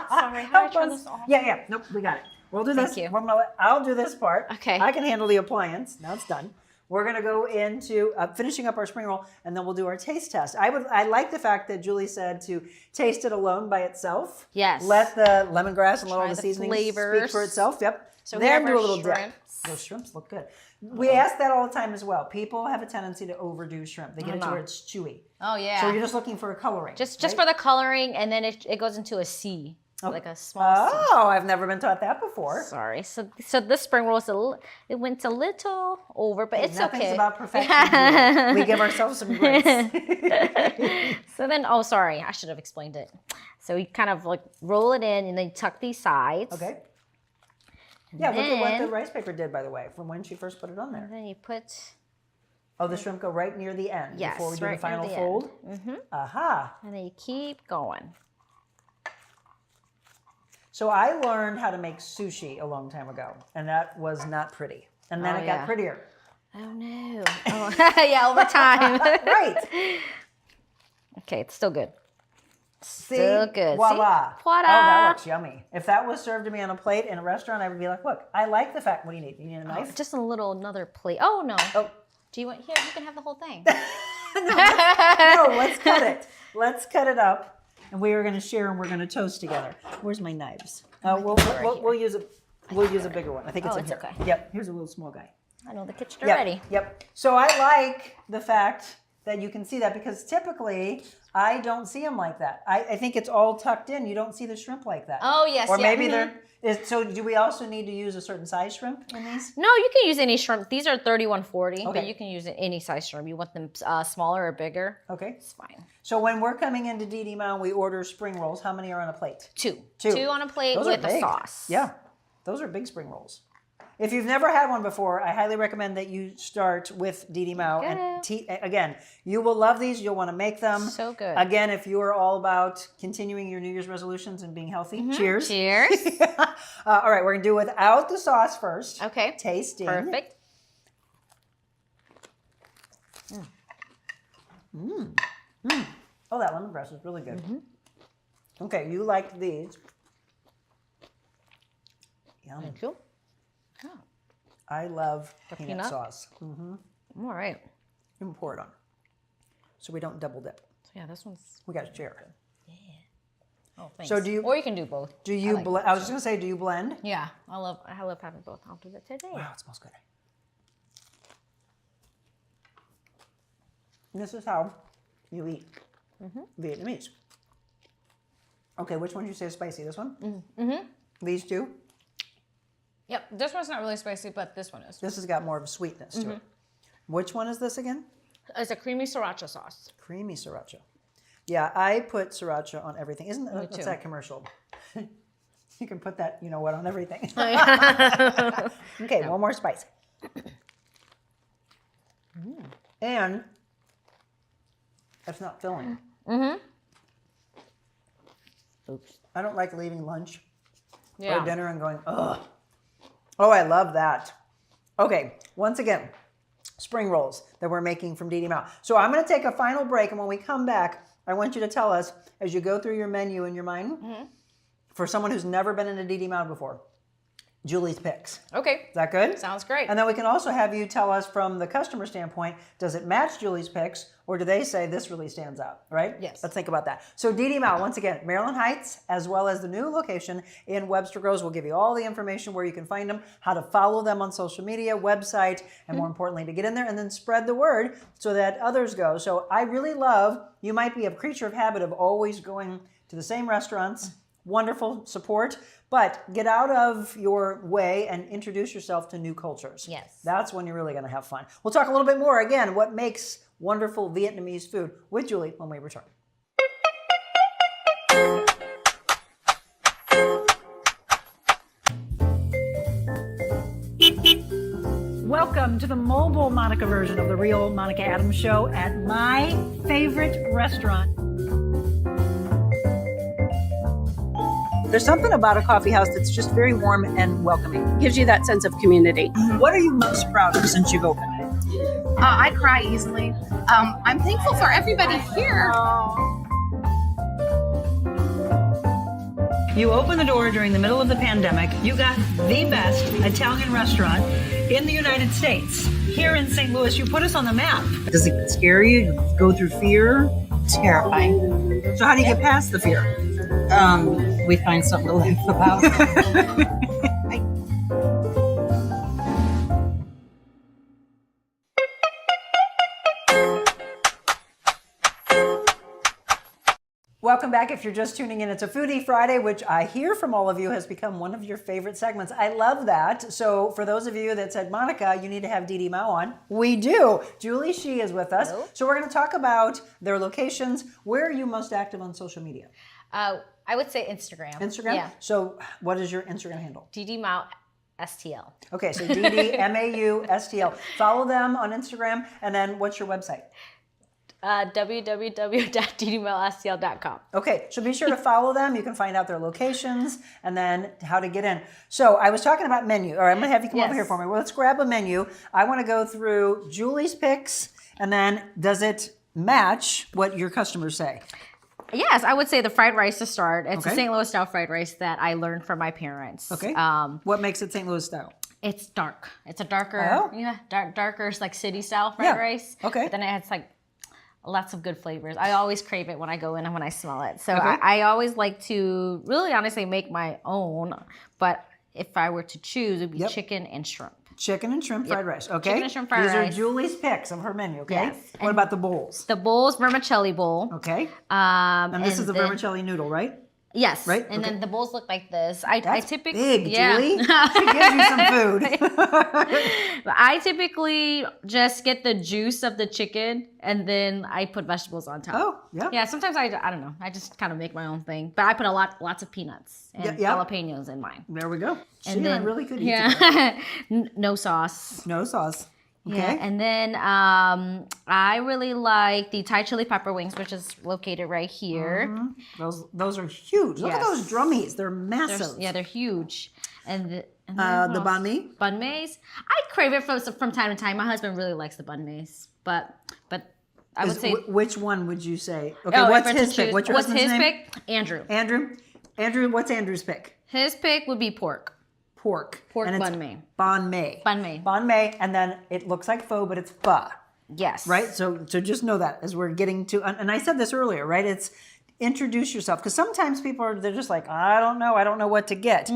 Sorry, how do I turn this off? Yeah. Nope, we got it. We'll do this. Thank you. I'll do this part. Okay. I can handle the appliance. Now it's done. We're going to go into finishing up our spring roll, and then we'll do our taste test. I like the fact that Julie said to taste it alone by itself. Yes. Let the lemongrass and let all the the seasonings flavors. speak for itself. Yep. So then here do are a little dip. shrimps. Those shrimps look good. We ask that all the time as well. People have a tendency to overdo shrimp. They get it to where it's chewy. Oh, yeah. So you're just looking for a coloring. Just right? for the coloring, and then it goes into a C. Like a small C. Oh, I've never been taught that before. Sorry. So this spring roll it went a little over, but it's Nothing's okay. about perfection. We give ourselves some grace. So then, sorry, I should have explained it. So you kind of like roll it in and then tuck these sides. Okay. Yeah, look at what the rice paper did, by the way, from when she first put it on there. And then you put... Oh, the shrimp go right near the end Yes, before we do right the final near the fold? Mm-hmm. Aha. And then you keep going. So I learned how to make sushi a long time ago, and that was not pretty. And then it got prettier. Oh, no. Oh, yeah, over time. Right. Okay, it's still good. See? Still good. Voila. See? Voila. Oh, that looks yummy. If that was served to me on a plate in a restaurant, I would be like, look, I like the fact. What do you need? You need a knife? Just another plate. Oh, no. Oh. Do you want... Here, you can have the whole thing. No, let's cut it. Let's cut it up. And we are going to share and we're going to toast together. Where's my knives? We'll use a bigger one. I think it's in here. Okay. Yep. Here's a little small guy. I know the kitchen already. Yep. So I like the fact that you can see that because typically I don't see them like that. I think it's all tucked in. You don't see the shrimp like that. Oh, yes. Or maybe they're... So do we also need to use a certain size shrimp in these? No, you can use any shrimp. These are 3140, Okay. but you can use any size shrimp. You want them smaller or bigger? Okay. It's fine. So when we're coming into DD Mount, we order spring rolls. How many are on a plate? Two. Two. Two on a plate Those are with a big. sauce. Yeah. Those are big spring rolls. If you've never had one before, I highly recommend that you start with Didi Mao. And again, you will love these. You'll want to make them. So good. Again, if you are all about continuing your New Year's resolutions and being healthy, cheers. Cheers. All right, we're going to do without the sauce first. Okay. Tasting. Perfect. Oh, that lemongrass is really good. Okay, you like these. Yum. Thank you. Oh. I love peanut peanut? sauce. All right. You can pour it on, so we don't double dip. So yeah, this one's... We got to share. Yeah. Oh, thanks. So do you? Or you can do both. Do you blend? I was just gonna say, do you blend? Yeah, I love having both. I'll do that today. Wow, it smells good. This is how you eat Vietnamese. Okay, which one did you say is spicy? This one? These two? Yep, this one's not really spicy, but this one is. This has got more of a sweetness to it. Which one is this again? It's a creamy sriracha sauce. Creamy sriracha. Yeah, I put sriracha on everything. Isn't that, what's too. that commercial? You can put that, you know what, on everything. Okay, one more spice. And it's not filling. Oops. I don't like leaving lunch Yeah. or dinner and going, ugh. Oh, I love that. Okay, once again, spring rolls that we're making from Didi Mao. So I'm going to take a final break, and when we come back, I want you to tell us, as you go through your menu in your mind, for someone who's never been into Didi Mao before, Julie's picks. Okay. Is that good? Sounds great. And then we can also have you tell us from the customer standpoint, does it match Julie's picks, or do they say this really stands out, right? Yes. Let's think about that. So Didi Mao, once again, Maryland Heights, as well as the new location in Webster Groves. We'll give you all the information where you can find them, how to follow them on social media, website, and more importantly, to get in there and then spread the word so that others go. So I really love, you might be a creature of habit of always going to the same restaurants, wonderful support, but get out of your way and introduce yourself to new cultures. Yes. That's when you're really going to have fun. We'll talk a little bit more, again, what makes wonderful Vietnamese food with Julie when we return. welcome to the mobile Monica version of the real Monica Adams Show at my favorite restaurant. There's something about a coffee house that's just very warm and welcoming. Gives you that sense of community. What are you most proud of since you've opened it? I cry easily. I'm thankful for everybody here. You opened the door during the middle of the pandemic. You got the best Italian restaurant in the United States. Here in St. Louis, you put us on the map. Does it scare you? You go through fear? Terrifying. So how do you get past the fear? We find something to laugh about. Welcome back. If you're just tuning in, it's a Foodie Friday, which I hear from all of you has become one of your favorite segments. I love that. So for those of you that said, Monica, you need to have Dee Mao on, we do. Julie Shih is with us. Hello. So we're going to talk about their locations. Where are you most active on social media? I would say Instagram. Instagram? Yeah. So what is your Instagram handle? Dee Mao STL. Okay, so Dee Mao STL. Follow them on Instagram. And then what's your website? www.ddmailstl.com. Okay, so be sure to follow them. You can find out their locations and then how to get in. So I was talking about menu. All right, I'm going to have you come over here for me. Well, let's grab a menu. I want to go through Julie's picks, and then does it match what your customers say? Yes, I would say the fried rice to start. It's a St. Louis style fried rice that I learned from my parents. Okay. What makes it St. Louis style? It's dark. It's a darker, darker like city style fried rice. Okay. But then it has like lots of good flavors. I always crave it when I go in and when I smell it. So I always like to really honestly make my own. But if I were to choose, it would be chicken and shrimp. Chicken and shrimp fried rice. Okay. Chicken and shrimp fried rice. These are Julie's picks of her menu. Okay. Yes. What about the bowls? The bowl's vermicelli bowl. Okay. And this is the vermicelli noodle, right? Yes. Right. And then the bowls look like this. I typically big, Julie. She gives you some food. I typically just get the juice of the chicken and then I put vegetables on top. Oh, yeah. Yeah. Sometimes I don't know. I just kind of make my own thing, but I put lots of peanuts and jalapenos in mine. There we go. And then really good. No sauce. No sauce. Okay. Yeah, and then I really like the Thai chili pepper wings, which is located right here. Mm-hmm. Those are huge. Look at those drummies. They're massive. They're huge. And the banh mi? Banh mi's. I crave it from time to time. My husband really likes the banh mi's, but I would say which one would you say? Okay, what's his pick? What's your husband's name? Pick? Andrew. Andrew, what's Andrew's pick? His pick would be pork. Pork banh mi. Banh mi. Banh mi, and then it looks like pho, but it's pho. Yes. Right? So just know that as we're getting to, and I said this earlier, right? It's introduce yourself, because sometimes people they're just like, I don't know what to get.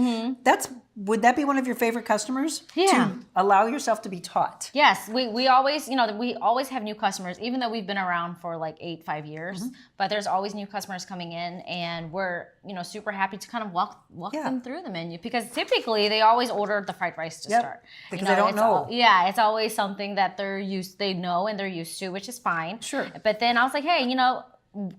Would that be one of your favorite customers? Yeah. To allow yourself to be taught. Yes, we always, we always have new customers, even though we've been around for like 5 years, but there's always new customers coming in, and we're, super happy to kind of walk them through the menu, because typically they always order the fried rice to start. Because they don't know. It's always something that they know and they're used to, which is fine. Sure. But then I was like, hey,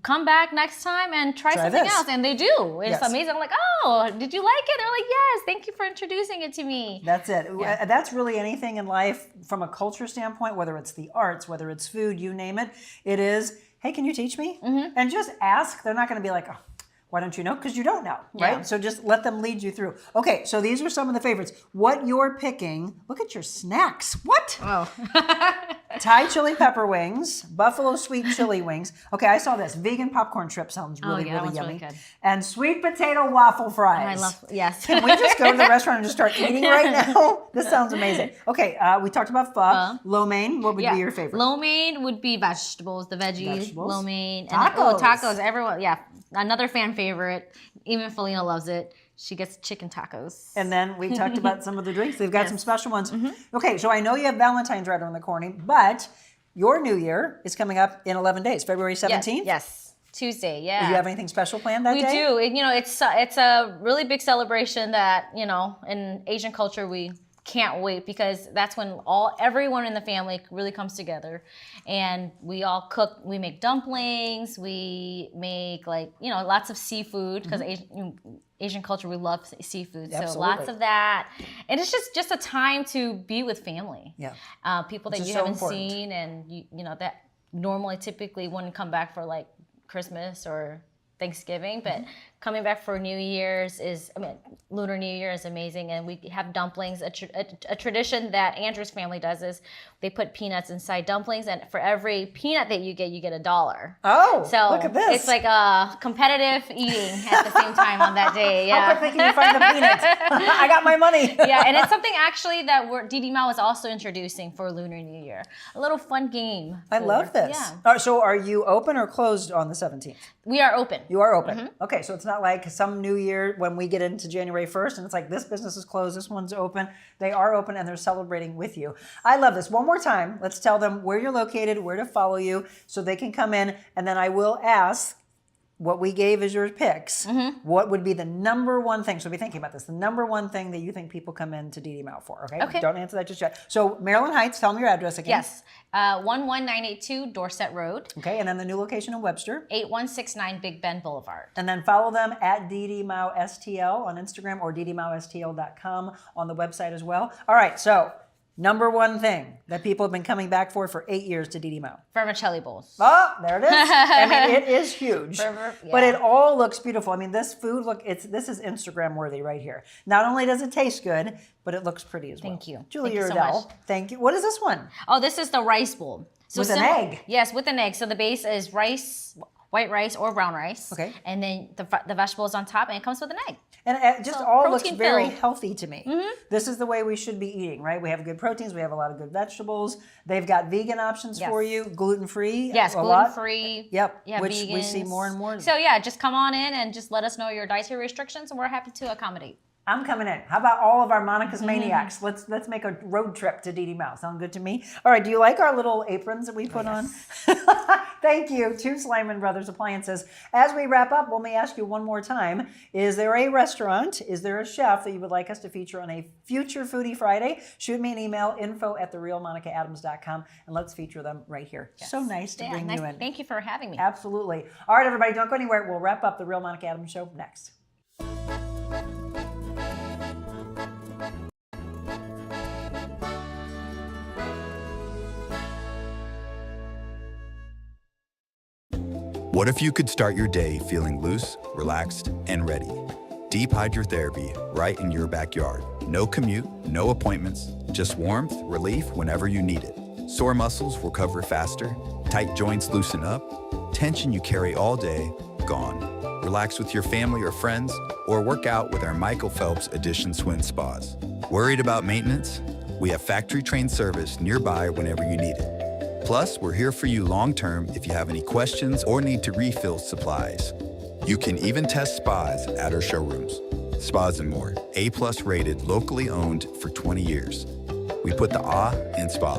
come back next time and try something else. And they do. It's amazing. I'm like, oh, did you like it? They're like, yes, thank you for introducing it to me. That's it. Yeah. That's really anything in life from a culture standpoint, whether it's the arts, whether it's food, you name it. It is, hey, can you teach me? And just ask. They're not going to be like, oh, why don't you know? Because you don't know, right? So just let them lead you through. Okay, so these are some of the favorites. What you're picking, look at your snacks. What? Oh. Thai chili pepper wings, buffalo sweet chili wings. Okay, I saw this. Vegan popcorn strip sounds really yummy. Really good. And sweet potato waffle fries. I love, yes. Can we just go to the restaurant and just start eating right now? This sounds amazing. Okay, we talked about pho. Lo mein, what would be your favorite? Lo mein would be vegetables, the veggies. Lo mein. Tacos. Tacos, everyone, another fan favorite. Even Felina loves it. She gets chicken tacos. And then we talked about some of the drinks. They've got some special ones. Okay, so I know you have Valentine's right around the corner, but your New Year is coming up in 11 days, February 17th? Yes. Tuesday, Do you have anything special planned that day? We do. It's a really big celebration that, in Asian culture, we can't wait, because that's when everyone in the family really comes together, and we all cook. We make dumplings. We make lots of seafood, because Asian culture, we love seafood. So Absolutely. lots of that. And it's just a time to be with family. Yeah. People Which that is you so haven't important. seen, and you know, that normally typically wouldn't come back for like Christmas or Thanksgiving, but coming back for New Year's Lunar New Year is amazing. And we have dumplings. A tradition that Andrew's family does is they put peanuts inside dumplings, and for every peanut that you get $1. Oh, So look at this. it's like a competitive eating at the same time on that day. Yeah. How quickly can you find the peanuts? I got my money. Yeah, and it's something actually that Didi Mao is also introducing for Lunar New Year. A little fun game. I love this. Yeah. All right, so are you open or closed on the 17th? We are open. You are open. Okay, so it's not like some New Year when we get into January 1st and it's like this business is closed, this one's open. They are open and they're celebrating with you. I love this. One more time, let's tell them where you're located, where to follow you so they can come in, and then I will ask what we gave as your picks. What would be the number one thing? So be thinking about this. The number one thing that you think people come in to Didi Mao for, okay? Okay. Don't answer that just yet. So Maryland Heights, tell them your address again. Yes, 11982 Dorset Road, Okay, and then the new location in Webster. 8169 Big Bend Boulevard. And then follow them at Didi Mao STL on Instagram or DidiMaoSTL.com on the website as well. All right, so number one thing that people have been coming back for 8 years to Didi Mao. Vermicelli bowls. Oh, there it is. I mean, it is huge, Yeah. but it all looks beautiful. I mean, this food, this is Instagram worthy right here. Not only does it taste good, but it looks pretty as well. Thank you. Julie Thank you so Iredell, much. thank you. What is this one? Oh, this is the rice bowl. So With an egg? Yes, with an egg. So the base is rice, white rice or brown rice. Okay. And then the vegetables on top, and it comes with an egg. And it just So all looks protein very filled. healthy to me. This is the way we should be eating, right? We have good proteins. We have a lot of good vegetables. They've got vegan options Yes. for you, gluten-free. Yes, a lot. gluten-free. Yep, Yeah, which we see vegans. more and more. So yeah, just come on in and just let us know your dietary restrictions, and we're happy to accommodate. I'm coming in. How about all of our Monica's Maniacs? Let's make a road trip to Didi Mao. Sound good to me? All right, do you like our little aprons that we put on? Thank you to Slyman Brothers Appliances. As we wrap up, let me ask you one more time. Is there a restaurant, is there a chef that you would like us to feature on a future Foodie Friday? Shoot me an email, info@therealmonicaadams.com, and let's feature them right here. Yes. So nice to bring you in. Thank you for having me. Absolutely. All right, everybody, don't go anywhere. We'll wrap up the Real Monica Adams Show next. What if you could start your day feeling loose, relaxed, and ready? Deep hydrotherapy right in your backyard. No commute, no appointments, just warmth, relief whenever you need it. Sore muscles recover faster, tight joints loosen up, tension you carry all day, gone. Relax with your family or friends, or work out with our Michael Phelps Edition Swim Spas. Worried about maintenance? We have factory-trained service nearby whenever you need it. Plus, we're here for you long-term if you have any questions or need to refill supplies. You can even test spas at our showrooms. Spas and More, A+ rated, locally owned for 20 years. We put the ah in spa.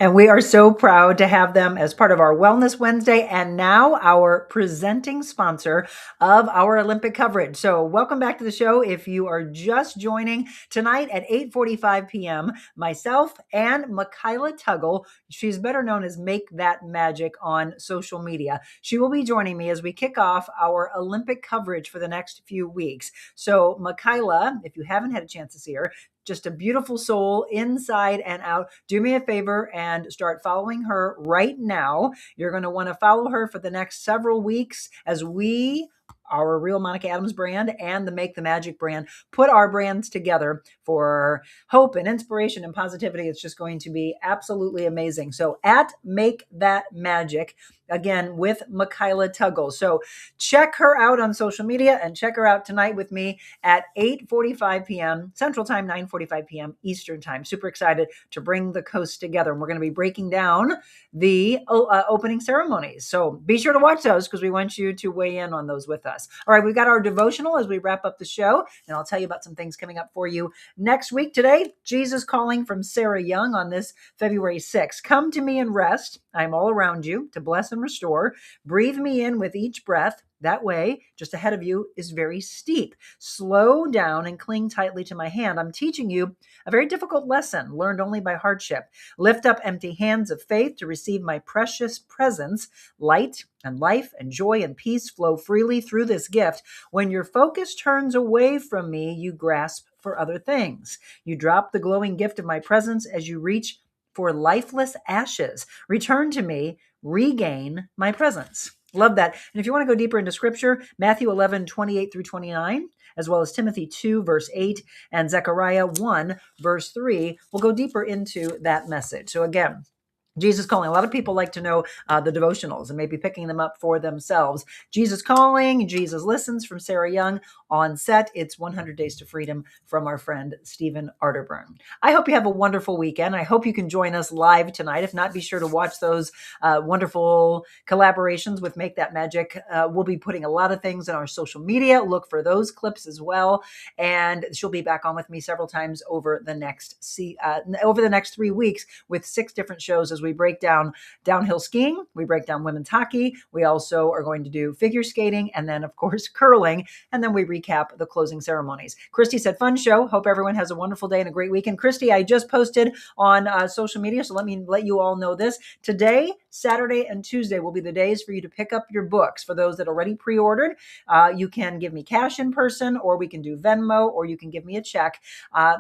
And we are so proud to have them as part of our Wellness Wednesday and now our presenting sponsor of our Olympic coverage. So welcome back to the show. If you are just joining tonight at 8:45 p.m., myself and Michaela Tuggle, she's better known as Make That Magic on social media. She will be joining me as we kick off our Olympic coverage for the next few weeks. So Michaela, if you haven't had a chance to see her, just a beautiful soul inside and out. Do me a favor and start following her right now. You're going to want to follow her for the next several weeks as we, our Real Monica Adams brand and the Make the Magic brand, put our brands together for hope and inspiration and positivity. It's just going to be absolutely amazing. So at Make That Magic, again, with Michaela Tuggle. So check her out on social media and check her out tonight with me at 8:45 p.m. Central Time, 9:45 p.m. Eastern Time. Super excited to bring the coast together. And we're going to be breaking down the opening ceremonies. So be sure to watch those because we want you to weigh in on those with us. All right, we've got our devotional as we wrap up the show, and I'll tell you about some things coming up for you next week. Today, Jesus Calling from Sarah Young on this February 6th. Come to me and rest. I'm all around you to bless and restore. Breathe me in with each breath. That way, just ahead of you is very steep. Slow down and cling tightly to my hand. I'm teaching you a very difficult lesson learned only by hardship. Lift up empty hands of faith to receive my precious presence. Light and life and joy and peace flow freely through this gift. When your focus turns away from me, you grasp for other things. You drop the glowing gift of my presence as you reach for lifeless ashes. Return to me, regain my presence. Love that. And if you want to go deeper into scripture, Matthew 11:28-29, as well as Timothy 2, verse 8, and Zechariah 1, verse 3, we'll go deeper into that message. So again, Jesus Calling. A lot of people like to know the devotionals and maybe picking them up for themselves. Jesus Calling, Jesus Listens from Sarah Young. On set, it's 100 Days to Freedom from our friend Stephen Arterburn. I hope you have a wonderful weekend. I hope you can join us live tonight. If not, be sure to watch those wonderful collaborations with Make That Magic. We'll be putting a lot of things in our social media. Look for those clips as well. And she'll be back on with me several times over the next 3 weeks with 6 different shows as we break down downhill skiing, we break down women's hockey, we also are going to do figure skating, and then of course curling, and then we recap the closing ceremonies. Christy said, fun show. Hope everyone has a wonderful day and a great weekend. Christy, I just posted on social media, so let me let you all know this. Today, Saturday, and Tuesday will be the days for you to pick up your books. For those that already pre-ordered, you can give me cash in person, or we can do Venmo, or you can give me a check.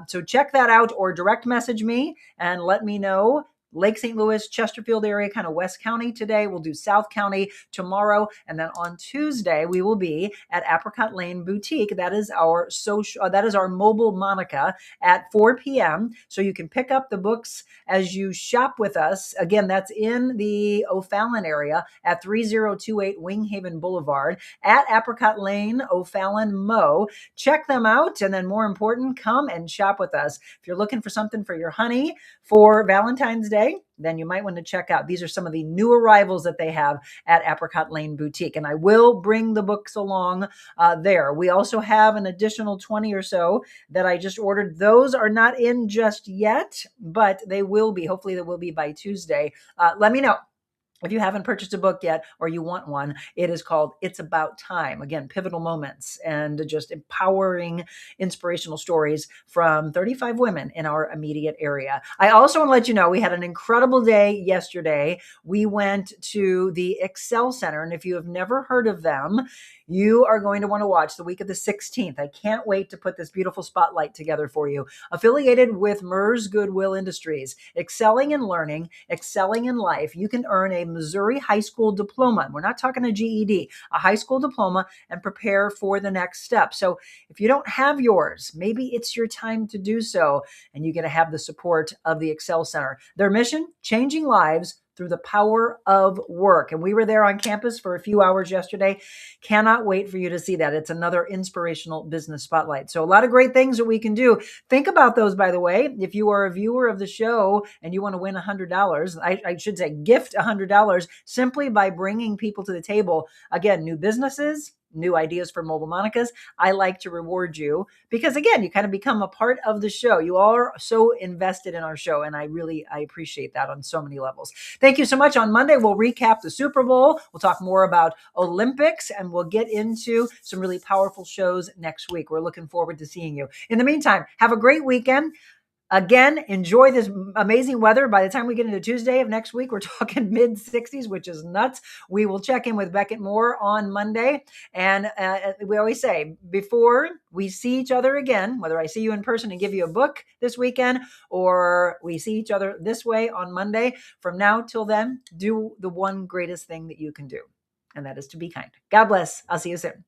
So check that out, or direct message me and let me know. Lake St. Louis, Chesterfield area, kind of West County today. We'll do South County tomorrow. And then on Tuesday, we will be at Apricot Lane Boutique. That is our mobile Monica at 4 p.m. So you can pick up the books as you shop with us. Again, that's in the O'Fallon area at 3028 Winghaven Boulevard at Apricot Lane, O'Fallon, Mo. Check them out. And then more important, come and shop with us. If you're looking for something for your honey for Valentine's Day, then you might want to check out. These are some of the new arrivals that they have at Apricot Lane Boutique. And I will bring the books along there. We also have an additional 20 or so that I just ordered. Those are not in just yet, but they will be. Hopefully they will be by Tuesday. Let me know. If you haven't purchased a book yet or you want one, it is called It's About Time. Again, pivotal moments and just empowering, inspirational stories from 35 women in our immediate area. I also want to let you know we had an incredible day yesterday. We went to the Excel Center, and if you have never heard of them, you are going to want to watch the week of the 16th. I can't wait to put this beautiful spotlight together for you. Affiliated with MERS Goodwill Industries, excelling in learning, excelling in life, you can earn a Missouri high school diploma. We're not talking a GED, a high school diploma, and prepare for the next step. So if you don't have yours, maybe it's your time to do so, and you get to have the support of the Excel Center. Their mission, changing lives through the power of work. And we were there on campus for a few hours yesterday. Cannot wait for you to see that. It's another inspirational business spotlight. So a lot of great things that we can do. Think about those, by the way. If you are a viewer of the show and you want to win $100, I should say gift $100 simply by bringing people to the table. Again, new businesses, new ideas for Mobile Monicas. I like to reward you because, again, you kind of become a part of the show. You all are so invested in our show, and I appreciate that on so many levels. Thank you so much. On Monday, we'll recap the Super Bowl. We'll talk more about Olympics, and we'll get into some really powerful shows next week. We're looking forward to seeing you. In the meantime, have a great weekend. Again, enjoy this amazing weather. By the time we get into Tuesday of next week, we're talking mid-60s, which is nuts. We will check in with Beckett Moore on Monday. And we always say, before we see each other again, whether I see you in person and give you a book this weekend, or we see each other this way on Monday, from now till then, do the one greatest thing that you can do. And that is to be kind. God bless. I'll see you soon.